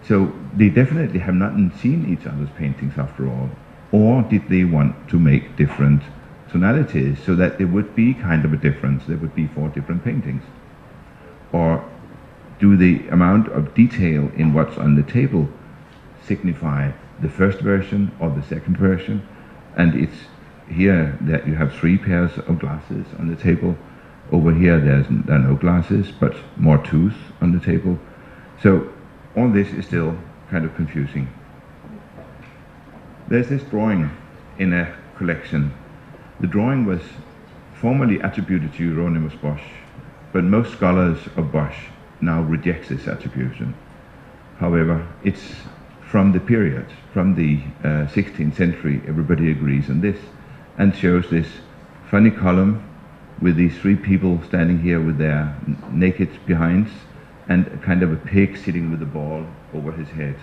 So they definitely have not seen each other's paintings after all. Or did they want to make different tonalities so that there would be kind of a difference, there would be 4 different paintings? Or do the amount of detail in what's on the table signify the first version or the second version? And it's here that you have 3 pairs of glasses on the table. Over here there are no glasses, but more tooth on the table. So all this is still kind of confusing. There's this drawing in a collection. The drawing was formerly attributed to Hieronymus Bosch, but most scholars of Bosch now reject this attribution. However, it's from the period, from the 16th century, everybody agrees on this, and shows this funny column with these 3 people standing here with their naked behinds, and a kind of a pig sitting with a ball over his head.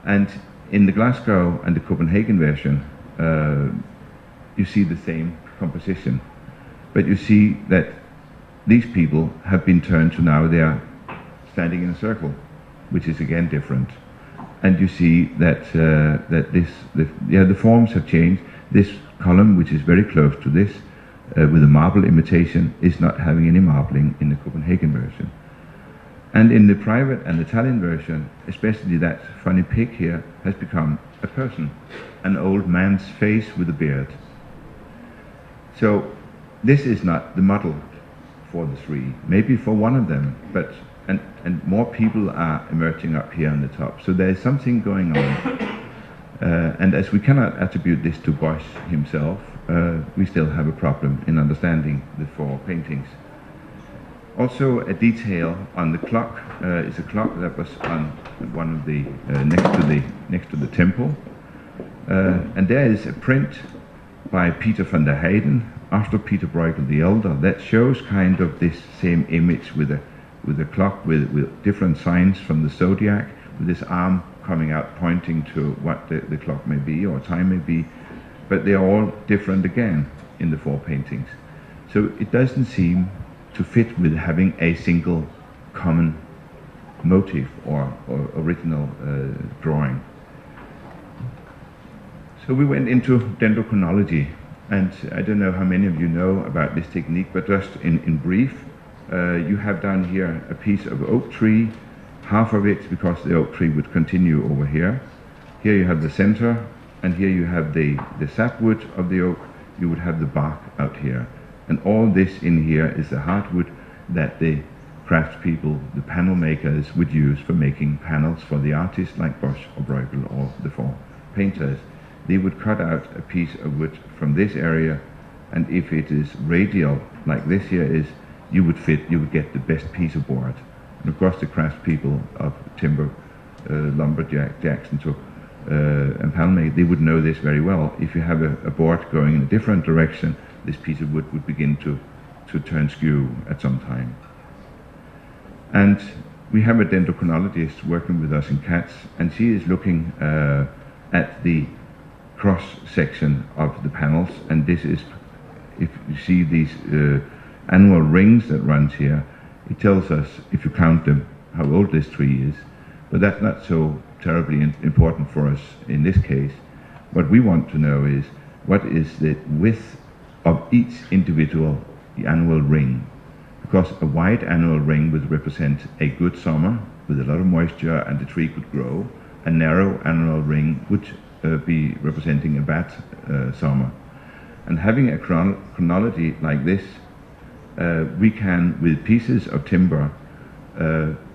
And in the Glasgow and the Copenhagen version, you see the same composition, but you see that these people have been turned to now they are standing in a circle, which is again different. And you see that the forms have changed. This column, which is very close to this, with a marble imitation, is not having any marbling in the Copenhagen version. And in the private and Italian version, especially that funny pig here has become a person, an old man's face with a beard. So this is not the model for the 3, maybe for one of them, but and more people are emerging up here on the top. So there is something going on. And as we cannot attribute this to Bosch himself, we still have a problem in understanding the 4 paintings. Also, a detail on the clock is a clock that was on one of the next to the temple, and there is a print by Peter van der Heyden after Peter Bruegel the Elder that shows kind of this same image with a clock with different signs from the zodiac, with this arm coming out pointing to what the clock may be or time may be, but they are all different again in the 4 paintings. So it doesn't seem to fit with having a single common motif or original drawing. So we went into dendrochronology, and I don't know how many of you know about this technique, but just in brief, you have down here a piece of oak tree, half of it because the oak tree would continue over here. Here you have the center, and here you have the sapwood of the oak. You would have the bark out here. And all this in here is the hardwood that the craftspeople, the panel makers, would use for making panels for the artists like Bosch or Bruegel or the 4 painters. They would cut out a piece of wood from this area, and if it is radial, like this here is, you would get the best piece of board. And of course the craftspeople of timber, lumberjacks and panel makers, they would know this very well. If you have a board going in a different direction, this piece of wood would begin to turn skew at some time. And we have a dendrochronologist working with us in Cats, and she is looking at the cross section of the panels, and this is, if you see these annual rings that runs here, it tells us, if you count them, how old this tree is. But that's not so terribly important for us in this case. What we want to know is what is the width of each individual annual ring. Because a wide annual ring would represent a good summer with a lot of moisture and the tree could grow. A narrow annual ring would be representing a bad summer. And having a chronology like this, we can, with pieces of timber,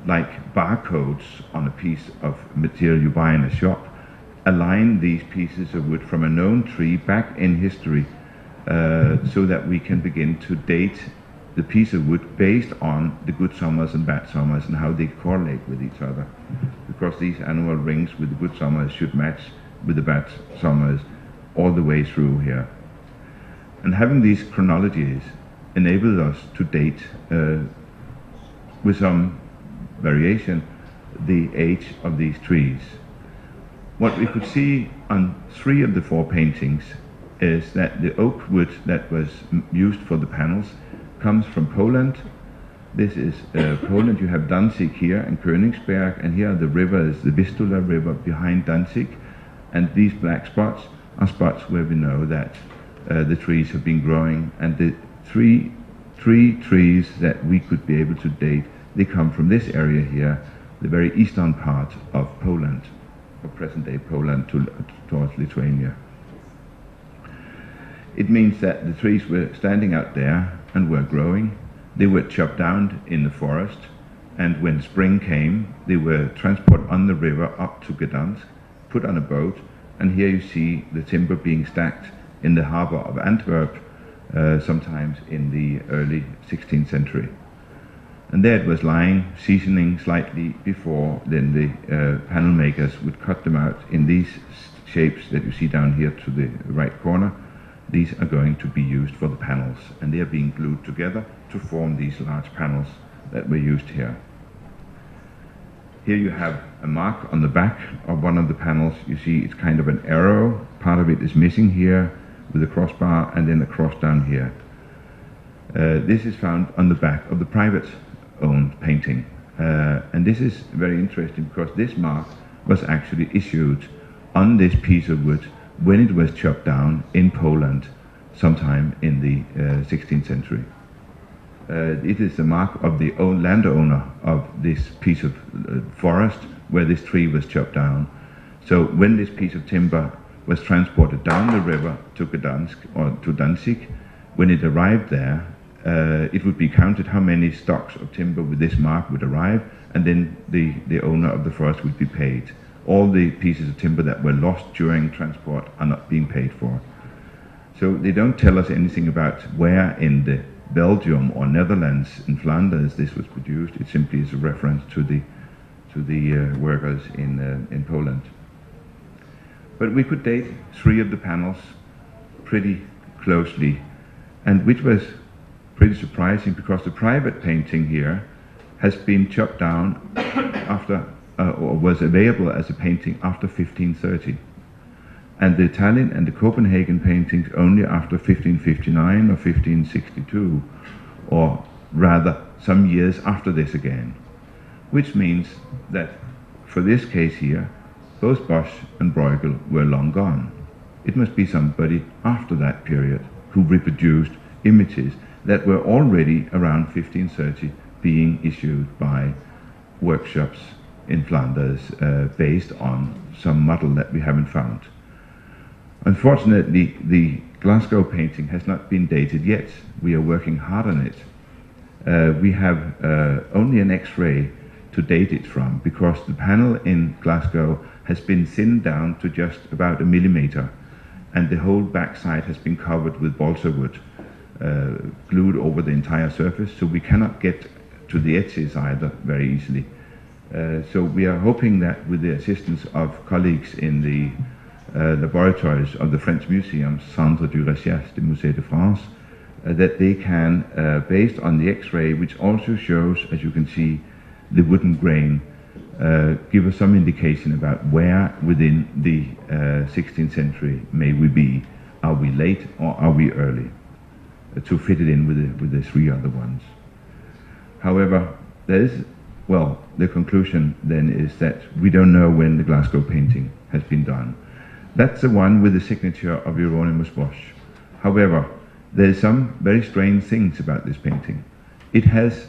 like barcodes on a piece of material you buy in a shop, align these pieces of wood from a known tree back in history so that we can begin to date the piece of wood based on the good summers and bad summers and how they correlate with each other. Because these annual rings with the good summers should match with the bad summers all the way through here. And having these chronologies enables us to date with some variation the age of these trees. What we could see on 3 of the 4 paintings is that the oak wood that was used for the panels comes from Poland. This is Poland. You have Danzig here and Königsberg, and here the river is the Vistula River behind Danzig, and these black spots are spots where we know that the trees have been growing, and the three trees that we could be able to date, they come from this area here, the very eastern part of Poland, of present-day Poland towards Lithuania. It means that the trees were standing out there and were growing. They were chopped down in the forest, and when spring came, they were transported on the river up to Gdansk, put on a boat, and here you see the timber being stacked in the harbor of Antwerp, sometimes in the early 16th century. And there it was lying, seasoning slightly before then the panel makers would cut them out in these shapes that you see down here to the right corner. These are going to be used for the panels, and they are being glued together to form these large panels that were used here. Here you have a mark on the back of one of the panels. You see it's kind of an arrow. Part of it is missing here with a crossbar, and then a cross down here. This is found on the back of the private-owned painting. And this is very interesting because this mark was actually issued on this piece of wood when it was chopped down in Poland sometime in the 16th century. It is the mark of the landowner of this piece of forest where this tree was chopped down. So when this piece of timber was transported down the river to Gdansk or to Danzig, when it arrived there, it would be counted how many stocks of timber with this mark would arrive, and then the owner of the forest would be paid. All the pieces of timber that were lost during transport are not being paid for. So they don't tell us anything about where in the Belgium or Netherlands in Flanders this was produced. It simply is a reference to the workers in Poland. But we could date 3 of the panels pretty closely, and which was pretty surprising because the private painting here has been chopped down after or was available as a painting after 1530, and the Tallinn and the Copenhagen paintings only after 1559 or 1562, or rather some years after this again, which means that for this case here, both Bosch and Bruegel were long gone. It must be somebody after that period who reproduced images that were already around 1530 being issued by workshops in Flanders based on some model that we haven't found. Unfortunately, the Glasgow painting has not been dated yet. We are working hard on it. We have only an X-ray to date it from because the panel in Glasgow has been thinned down to just about 1 millimeter, and the whole backside has been covered with balsa wood, glued over the entire surface, so we cannot get to the edges either very easily. So we are hoping that with the assistance of colleagues in the laboratories of the French Museum, Centre de Recherche du Musée de France, that they can, based on the X-ray, which also shows, as you can see, the wooden grain, give us some indication about where within the 16th century may we be. Are we late or are we early? To fit it in with the 3 other ones. However, there is, well, the conclusion then is that we don't know when the Glasgow painting has been done. That's the one with the signature of Hieronymus Bosch. However, there's some very strange things about this painting. It has,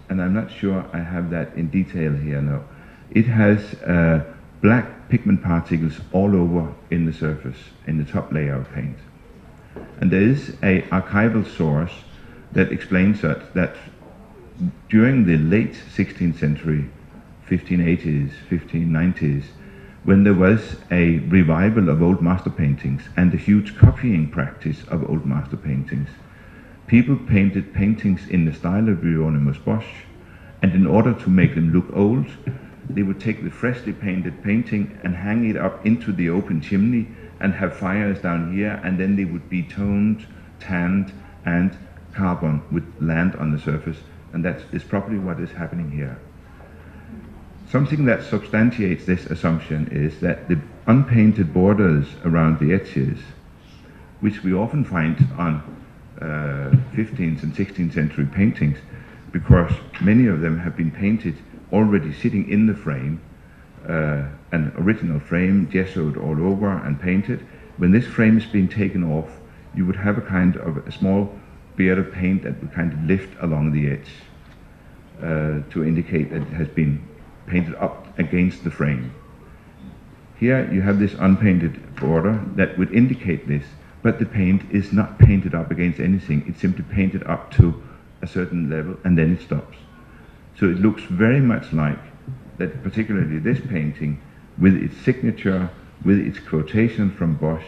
and I'm not sure I have that in detail here now, it has black pigment particles all over in the surface, in the top layer of paint. And there is an archival source that explains that during the late 16th century, 1580s, 1590s, when there was a revival of old master paintings and a huge copying practice of old master paintings, people painted paintings in the style of Hieronymus Bosch, and in order to make them look old, they would take the freshly painted painting and hang it up into the open chimney and have fires down here, and then they would be toned, tanned, and carbon with land on the surface, and that is probably what is happening here. Something that substantiates this assumption is that the unpainted borders around the edges, which we often find on 15th and 16th century paintings, because many of them have been painted already sitting in the frame, an original frame gessoed all over and painted. When this frame is being taken off, you would have a kind of a small bead of paint that would kind of lift along the edge to indicate that it has been painted up against the frame. Here you have this unpainted border that would indicate this, but the paint is not painted up against anything. It's simply painted up to a certain level and then it stops. So it looks very much like that, particularly this painting, with its signature, with its quotation from Bosch,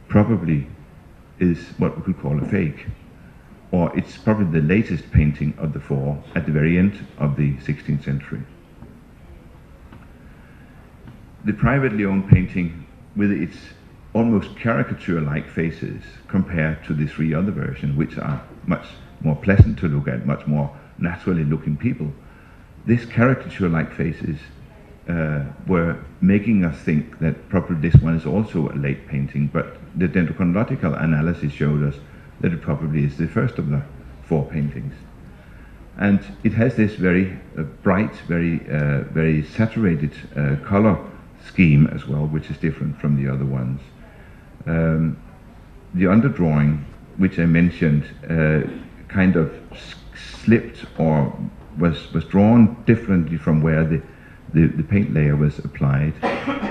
probably is what we could call a fake. Or it's probably the latest painting of the four at the very end of the 16th century. The privately owned painting, with its almost caricature-like faces, compared to the three other versions, which are much more pleasant to look at, much more naturally looking people, these caricature-like faces were making us think that probably this one is also a late painting, but the dendrochronological analysis showed us that it probably is the first of the four paintings. And it has this very bright, very saturated color scheme as well, which is different from the other ones. The underdrawing, which I mentioned, kind of slipped or was drawn differently from where the paint layer was applied.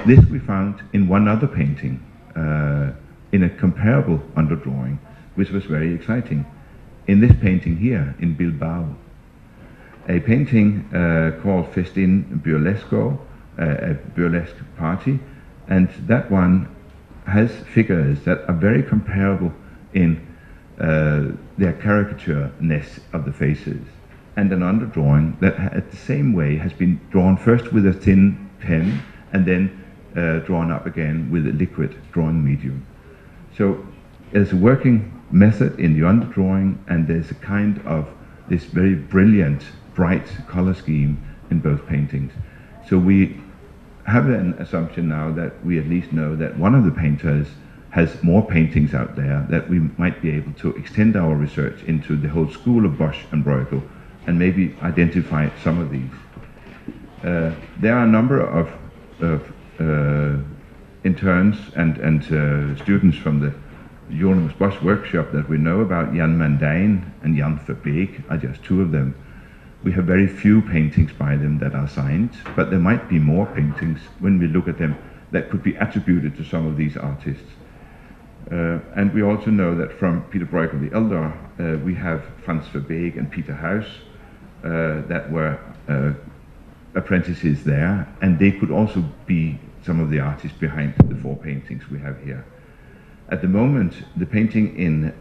This we found in one other painting, in a comparable underdrawing, which was very exciting. In this painting here, in Bilbao, a painting called Festin Burlesco, a burlesque party, and that one has figures that are very comparable in their caricature-ness of the faces, and an underdrawing that at the same way has been drawn first with a thin pen and then drawn up again with a liquid drawing medium. So there's a working method in the underdrawing, and there's a kind of this very brilliant, bright color scheme in both paintings. So we have an assumption now that we at least know that one of the painters has more paintings out there, that we might be able to extend our research into the whole school of Bosch and Bruegel and maybe identify some of these. There are a number of interns and students from the Hieronymus Bosch workshop that we know about. Jan Mandijn and Jan Verbeek are just two of them. We have very few paintings by them that are signed, but there might be more paintings when we look at them that could be attributed to some of these artists. And we also know that from Peter Bruegel the Elder, we have Franz Verbeek and Peter Huys that were apprentices there, and they could also be some of the artists behind the four paintings we have here. At the moment, the painting in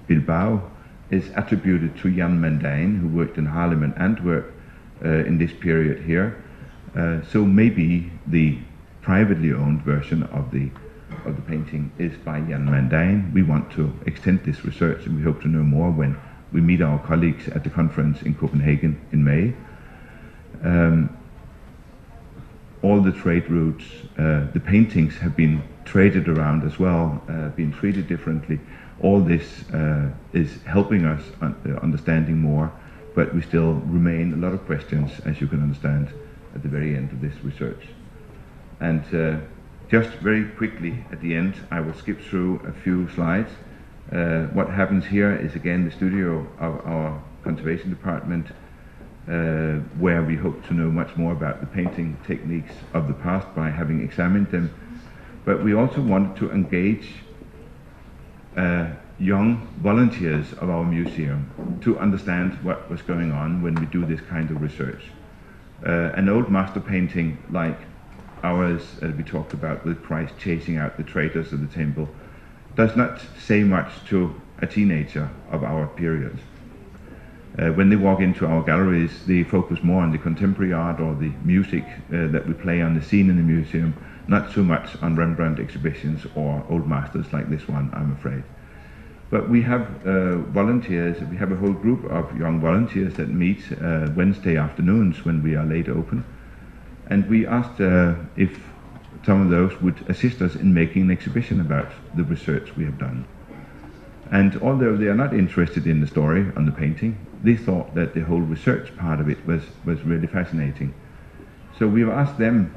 Bilbao is attributed to Jan Mandijn, who worked in Haarlem and Antwerp in this period here. So maybe the privately owned version of the painting is by Jan Mandijn. We want to extend this research, and we hope to know more when we meet our colleagues at the conference in Copenhagen in May. All the trade routes, the paintings have been traded around as well, been treated differently. All this is helping us understanding more but we still remain a lot of questions, as you can understand, at the very end of this research. And just very quickly at the end, I will skip through a few slides. What happens here is again the studio of our conservation department, where we hope to know much more about the painting techniques of the past by having examined them. But we also wanted to engage young volunteers of our museum to understand what was going on when we do this kind of research. An old master painting like ours, as we talked about with Christ chasing out the traitors of the temple, does not say much to a teenager of our period. When they walk into our galleries, they focus more on the contemporary art or the music that we play on the scene in the museum, not so much on Rembrandt exhibitions or old masters like this one, I'm afraid. But we have volunteers, we have a whole group of young volunteers that meet Wednesday afternoons when we are late open. And we asked if some of those would assist us in making an exhibition about the research we have done. And although they are not interested in the story on the painting, they thought that the whole research part of it was really fascinating. So we've asked them,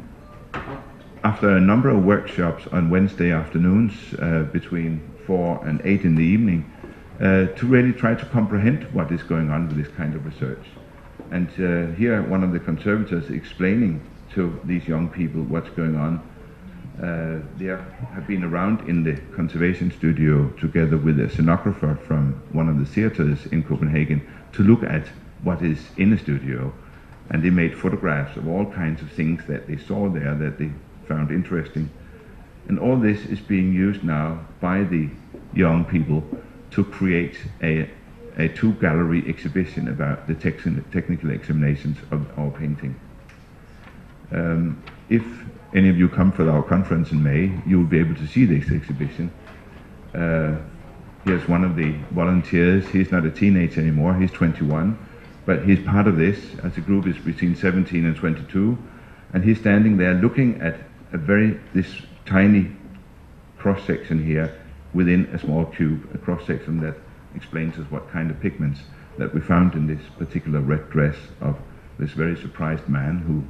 after a number of workshops on Wednesday afternoons between 4 and 8 in the evening, to really try to comprehend what is going on with this kind of research. And here one of the conservators explaining to these young people what's going on. They have been around in the conservation studio together with a scenographer from one of the theaters in Copenhagen to look at what is in the studio, and they made photographs of all kinds of things that they saw there that they found interesting. And all this is being used now by the young people to create a two-gallery exhibition about the technical examinations of our painting. If any of you come for our conference in May, you will be able to see this exhibition. Here's one of the volunteers. He's not a teenager anymore, he's 21, but he's part of this, as a group is between 17 and 22, and he's standing there looking at this tiny cross-section here within a small cube, a cross-section that explains us what kind of pigments that we found in this particular red dress of this very surprised man who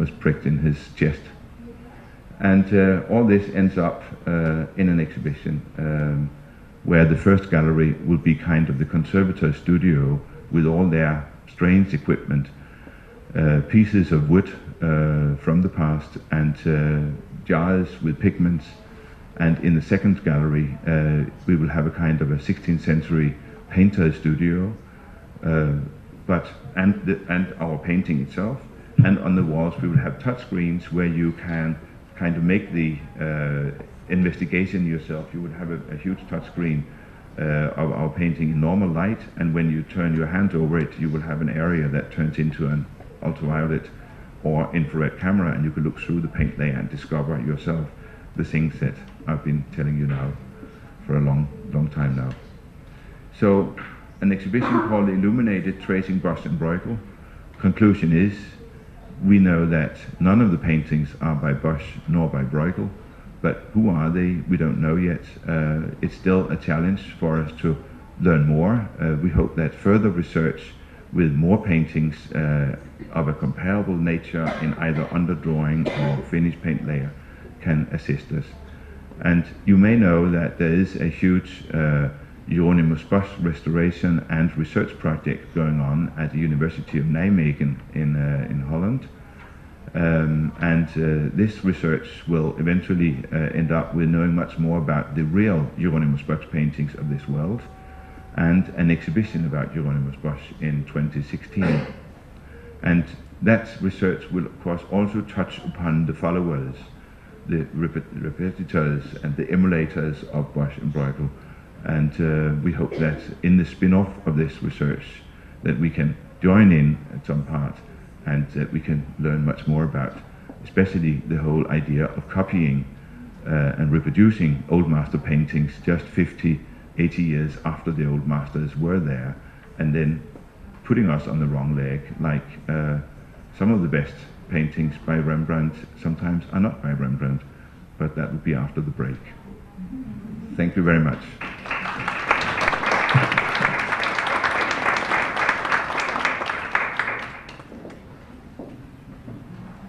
was pricked in his chest. And all this ends up in an exhibition where the first gallery will be kind of the conservator studio with all their strange equipment, pieces of wood from the past, and jars with pigments. And in the second gallery we will have a kind of a 16th century painter studio, and our painting itself. And on the walls we will have touch screens where you can kind of make the investigation yourself. You would have a huge touch screen of our painting in normal light, and when you turn your hand over it, you will have an area that turns into an ultraviolet or infrared camera, and you can look through the paint layer and discover yourself the things that I've been telling you now for a long time now. So an exhibition called Illuminated, Tracing Brush and Bruegel. Conclusion is, we know that none of the paintings are by Bosch nor by Bruegel, but who are they? We don't know yet. It's still a challenge for us to learn more. We hope that further research with more paintings of a comparable nature in either underdrawing or finished paint layer can assist us. And you may know that there is a huge Hieronymus Bosch restoration and research project going on at the University of Nijmegen in Holland. This research will eventually end up with knowing much more about the real Hieronymus Bosch paintings of this world, and an exhibition about Hieronymus Bosch in 2016. And that research will of course also touch upon the followers, the repetitors and the emulators of Bosch and Bruegel. And we hope that in the spin-off of this research that we can join in at some part, and that we can learn much more about, especially the whole idea of copying and reproducing old master paintings just 50, 80 years after the old masters were there, and then putting us on the wrong leg, like some of the best paintings by Rembrandt sometimes are not by Rembrandt, but that would be after the break. Thank you very much.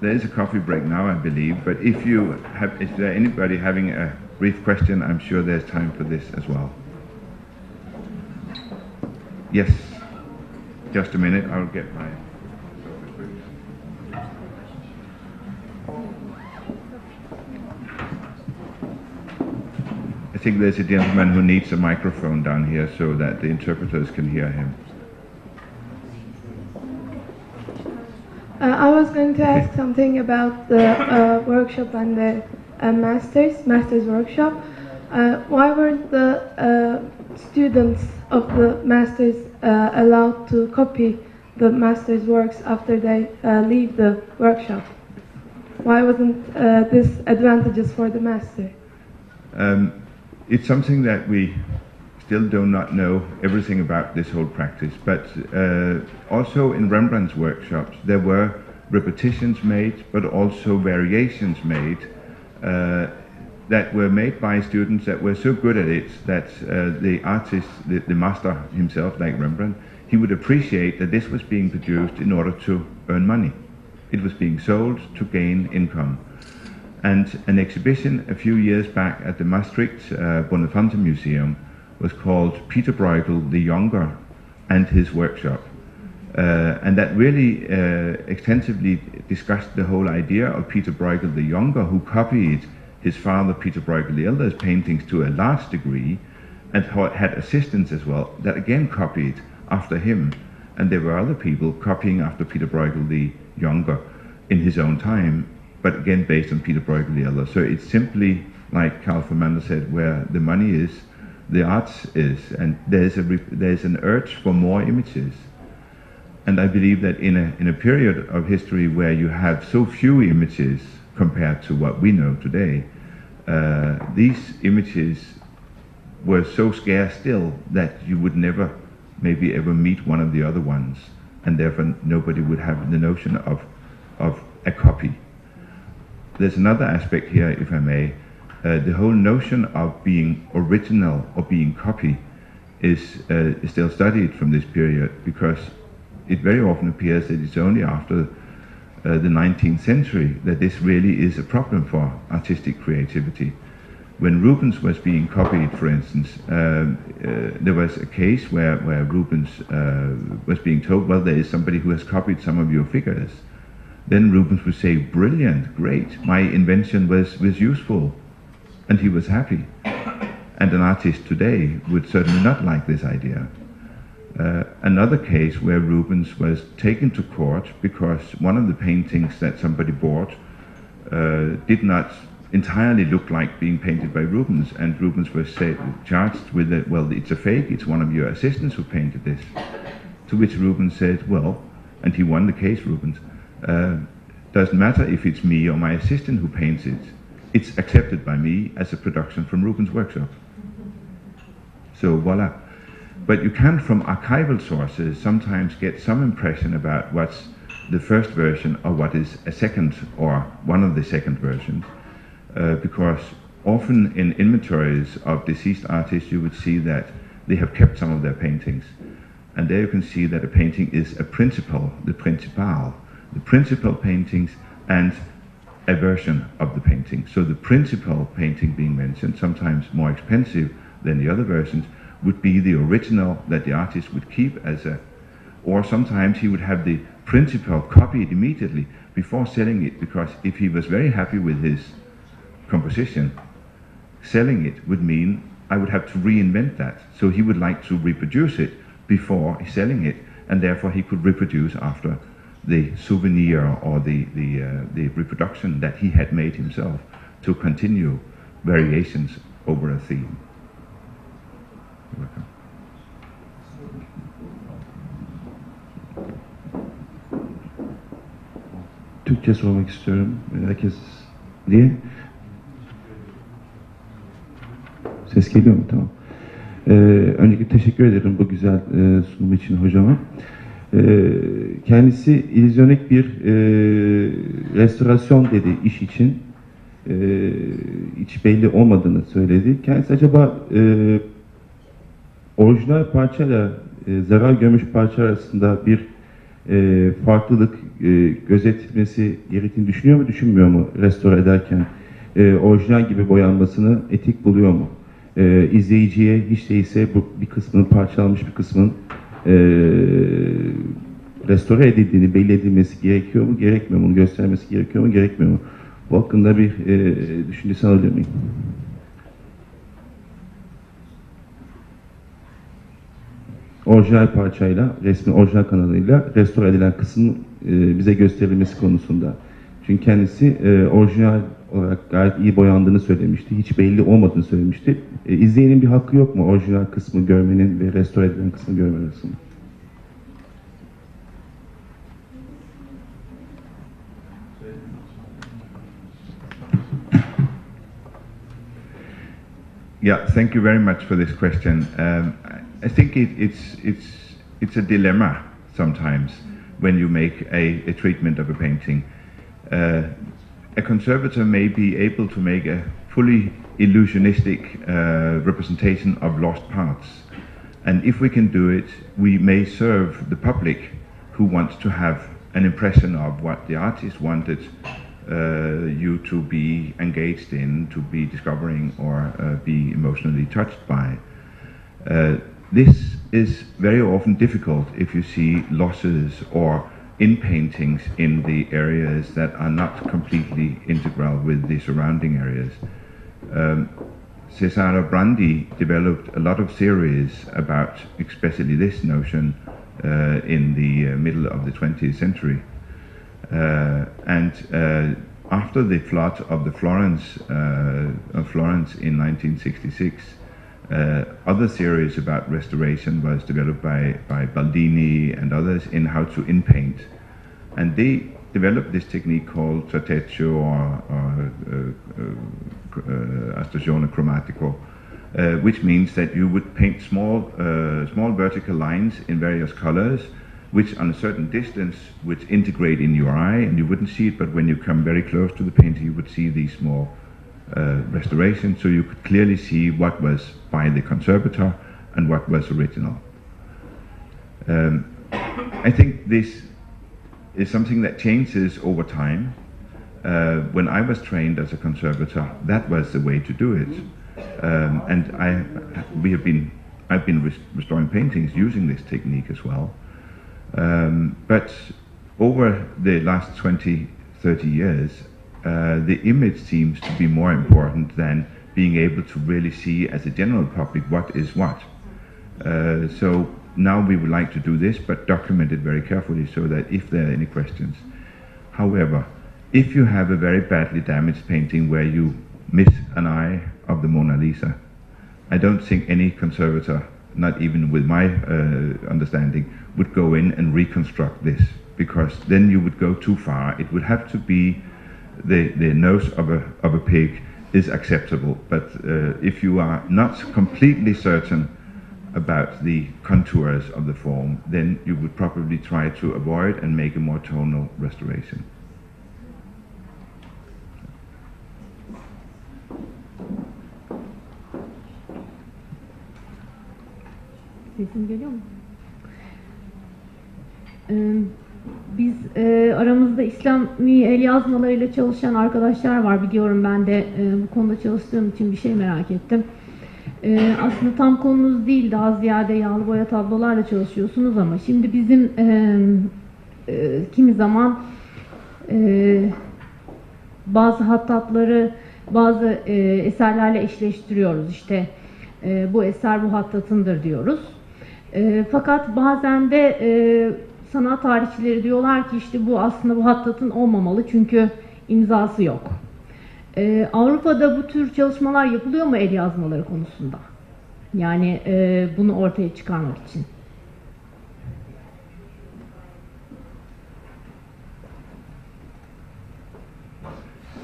there is a coffee break now, I believe, but if there anybody having a brief question, I'm sure there's time for this as well. Yes, just a minute, I'll get my... I think there's a gentleman who needs a microphone down here so that the interpreters can hear him. I was going to ask something about the workshop and the master's workshop. Why were the students of the masters allowed to copy the master's works after they leave the workshop? Why wasn't this advantageous for the master? It's something that we still do not know everything about this whole practice, but also in Rembrandt's workshops there were repetitions made, but also variations made that were made by students that were so good at it that the artist, the master himself, like Rembrandt, he would appreciate that this was being produced in order to earn money. It was being sold to gain income. And an exhibition a few years back at the Maastricht Bonnefanten Museum was called Peter Bruegel the Younger and his workshop. And that really extensively discussed the whole idea of Peter Bruegel the Younger, who copied his father Peter Bruegel the Elder's paintings to a large degree, and had assistants as well that again copied after him. And there were other people copying after Peter Bruegel the Younger in his own time, but again based on Peter Bruegel the Elder. So it's simply, like Carl Fermander said, where the money is, the arts is, and there's an urge for more images. And I believe that in a period of history where you have so few images compared to what we know today, these images were so scarce still that you would never maybe ever meet one of the other ones, and therefore nobody would have the notion of a copy. There's another aspect here, if I may. The whole notion of being original or being copy is still studied from this period, because it very often appears that it's only after the 19th century that this really is a problem for artistic creativity. When Rubens was being copied, for instance, there was a case where Rubens was being told, well, there is somebody who has copied some of your figures. Then Rubens would say, brilliant, great, my invention was useful, and he was happy. And an artist today would certainly not like this idea. Another case where Rubens was taken to court because one of the paintings that somebody bought did not entirely look like being painted by Rubens, and Rubens was charged with it, well, it's a fake, it's one of your assistants who painted this. To which Rubens said, well, and he won the case, Rubens, doesn't matter if it's me or my assistant who paints it, it's accepted by me as a production from Rubens' workshop. So voila. But you can, from archival sources, sometimes get some impression about what's the first version or what is a second or one of the second versions, because often in inventories of deceased artists you would see that they have kept some of their paintings. And there you can see that a painting is a principal, the principal paintings and a version of the painting. So the principal painting being mentioned, sometimes more expensive than the other versions, would be the original that the artist would keep as a, or sometimes he would have the principal copied immediately before selling it, because if he was very happy with his composition, selling it would mean I would have to reinvent that. So he would like to reproduce it before selling it, and therefore he could reproduce after the souvenir or the reproduction that he had made himself, to continue variations over a theme. You're welcome. Türkçe sormak istiyorum. Herkes diye. Ses geliyor mu? Tamam. Öncelikle teşekkür ederim bu güzel sunum için hocama. Kendisi illüzyonik bir restorasyon dedi iş için. Hiç belli olmadığını söyledi. Kendisi acaba orijinal parçayla zarar görmüş parça arasında bir farklılık gözetmesi gerektiğini düşünüyor mu, düşünmüyor mu restore ederken? Orijinal gibi boyanmasını etik buluyor mu? İzleyiciye hiç değilse bu bir kısmının parçalanmış bir kısmının restore edildiğini belli edilmesi gerekiyor mu, gerekmiyor mu? Bunu göstermesi gerekiyor mu, gerekmiyor mu? Bu hakkında bir düşüncesi alabilir miyim? Orijinal parçayla, resmin orijinal kanalıyla restore edilen kısmın bize gösterilmesi konusunda. Çünkü kendisi orijinal olarak gayet iyi boyandığını söylemişti. Hiç belli olmadığını söylemişti. İzleyenin bir hakkı yok mu orijinal kısmı görmenin ve restore edilen kısmı görmenin arasında? Yeah, thank you very much for this question. I think it's a dilemma sometimes when you make a treatment of a painting. A conservator may be able to make a fully illusionistic representation of lost parts, and if we can do it, we may serve the public who wants to have an impression of what the artist wanted you to be engaged in, to be discovering or be emotionally touched by. This is very often difficult if you see losses or in paintings in the areas that are not completely integral with the surrounding areas. Cesare Brandi developed a lot of theories about especially this notion in the middle of the 20th century. After the flood of Florence in 1966, other theories about restoration was developed by Baldini and others in how to in-paint. And they developed this technique called tratteggio or astrazione cromatico, which means that you would paint small vertical lines in various colors, which on a certain distance would integrate in your eye, and you wouldn't see it, but when you come very close to the painting, you would see these small restorations, so you could clearly see what was by the conservator and what was original. I think this is something that changes over time. When I was trained as a conservator, that was the way to do it, and I've been restoring paintings using this technique as well. But over the last 20, 30 years, the image seems to be more important than being able to really see as a general public what is what. So now we would like to do this, but document it very carefully so that if there are any questions. However, if you have a very badly damaged painting where you miss an eye of the Mona Lisa, I don't think any conservator, not even with my understanding, would go in and reconstruct this, because then you would go too far. It would have to be the nose of a pig is acceptable, but if you are not completely certain about the contours of the form, then you would probably try to avoid and make a more tonal restoration. Sesim geliyor mu? Biz aramızda İslami el yazmalarıyla çalışan arkadaşlar var, biliyorum. Ben de bu konuda çalıştığım için bir şey merak ettim. Aslında tam konunuz değil, daha ziyade yağlı boya tablolarla çalışıyorsunuz ama şimdi bizim kimi zaman bazı hattatları bazı eserlerle eşleştiriyoruz. İşte bu eser bu hattatındır diyoruz. Fakat bazen de sanat tarihçileri diyorlar ki işte bu aslında bu hattatın olmamalı çünkü imzası yok. Avrupa'da bu tür çalışmalar yapılıyor mu el yazmaları konusunda? Yani bunu ortaya çıkarmak için.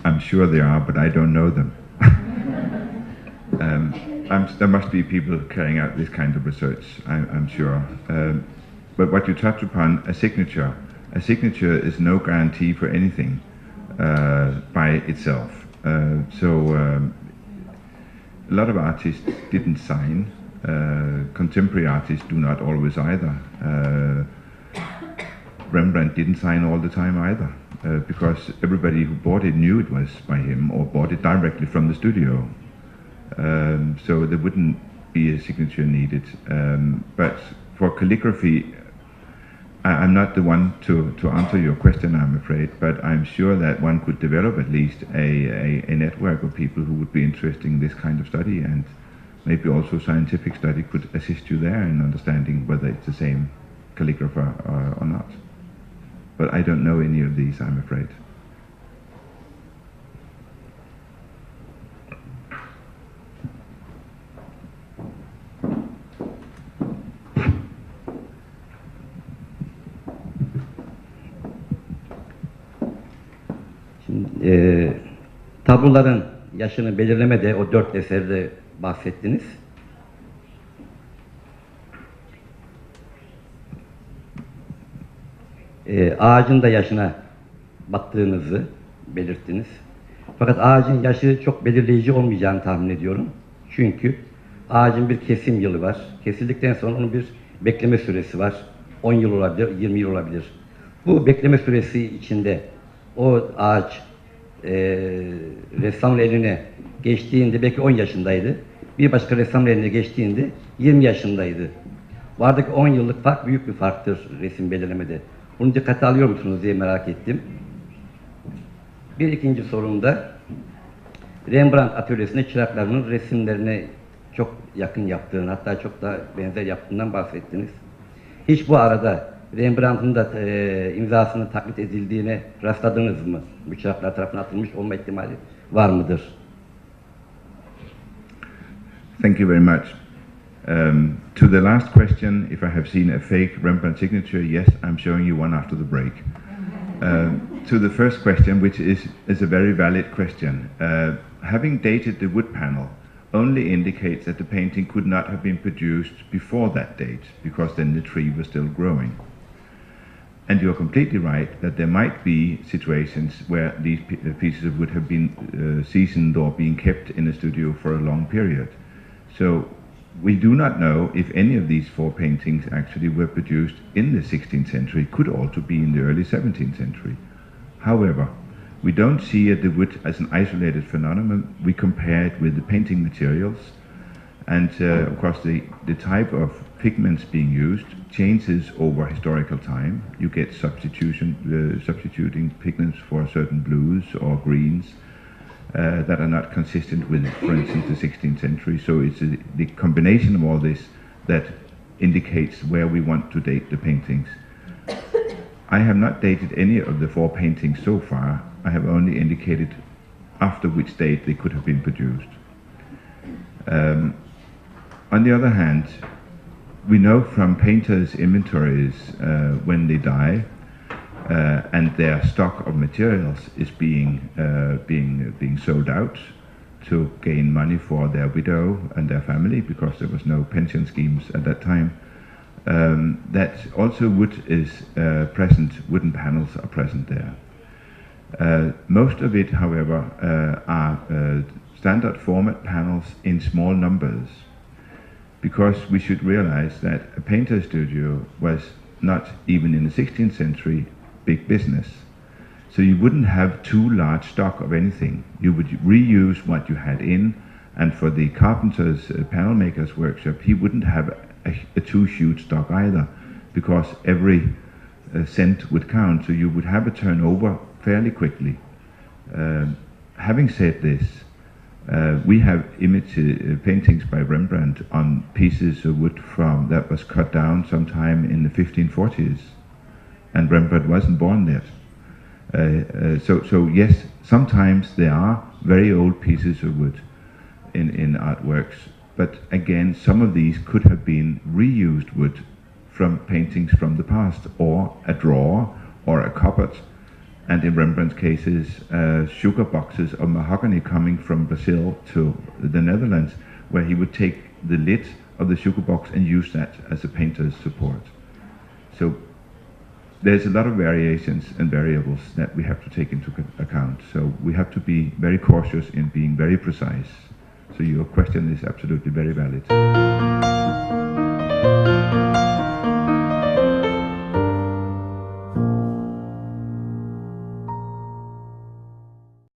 I'm sure there are, but I don't know them. There must be people carrying out this kind of research, I'm sure. But what you touch upon, a signature is no guarantee for anything by itself. A lot of artists didn't sign. Contemporary artists do not always either. Rembrandt didn't sign all the time either, because everybody who bought it knew it was by him or bought it directly from the studio. So there wouldn't be a signature needed. But for calligraphy, I'm not the one to answer your question, I'm afraid, but I'm sure that one could develop at least a network of people who would be interested in this kind of study, and maybe also scientific study could assist you there in understanding whether it's the same calligrapher or not. But I don't know any of these, I'm afraid. Tabloların yaşını belirlemede o 4 eserde bahsettiniz. Ağacın da yaşına baktığınızı belirttiniz. Fakat ağacın yaşı çok belirleyici olmayacağını tahmin ediyorum. Çünkü ağacın bir kesim yılı var. Kesildikten sonra onun bir bekleme süresi var. 10 yıl olabilir, 20 yıl olabilir. Bu bekleme süresi içinde o ağaç ressamın eline geçtiğinde belki 10 yaşındaydı. Bir başka ressamın eline geçtiğinde 20 yaşındaydı. Bu aradaki 10 yıllık fark büyük bir farktır resim belirlemede. Bunu dikkate alıyor musunuz diye merak ettim. Bir ikinci sorumda Rembrandt atölyesinde çıraklarının resimlerine çok yakın yaptığını, hatta çok da benzer yaptığından bahsettiniz. Hiç bu arada Rembrandt'ın da imzasının taklit edildiğine rastladınız mı? Bu çıraklar tarafından atılmış olma ihtimali var mıdır? Thank you very much. To the last question, if I have seen a fake Rembrandt signature, yes, I'm showing you one after the break. To the first question, which is a very valid question, having dated the wood panel only indicates that the painting could not have been produced before that date, because then the tree was still growing. And you're completely right that there might be situations where these pieces of wood have been seasoned or being kept in a studio for a long period. So we do not know if any of these 4 paintings actually were produced in the 16th century, could also be in the early 17th century. However, we don't see the wood as an isolated phenomenon. We compare it with the painting materials, and of course the type of pigments being used changes over historical time. You get substituting pigments for certain blues or greens that are not consistent with, for instance, the 16th century. So it's the combination of all this that indicates where we want to date the paintings. I have not dated any of the 4 paintings so far. I have only indicated after which date they could have been produced. On the other hand, we know from painters' inventories when they die and their stock of materials is being sold out to gain money for their widow and their family, because there was no pension schemes at that time. That also wood is present, wooden panels are present there. Most of it, however, are standard format panels in small numbers, because we should realize that a painter studio was not, even in the 16th century, big business. So you wouldn't have too large stock of anything. You would reuse what you had in, and for the carpenter's panel maker's workshop, he wouldn't have a too huge stock either, because every cent would count, so you would have a turnover fairly quickly. Having said this, we have paintings by Rembrandt on pieces of wood that was cut down sometime in the 1540s, and Rembrandt wasn't born yet. So yes, sometimes there are very old pieces of wood in artworks, but again, some of these could have been reused wood from paintings from the past, or a drawer, or a cupboard, and in Rembrandt's cases, sugar boxes of mahogany coming from Brazil to the Netherlands, where he would take the lid of the sugar box and use that as a painter's support. So there's a lot of variations and variables that we have to take into account. So we have to be very cautious in being very precise. So your question is absolutely very valid.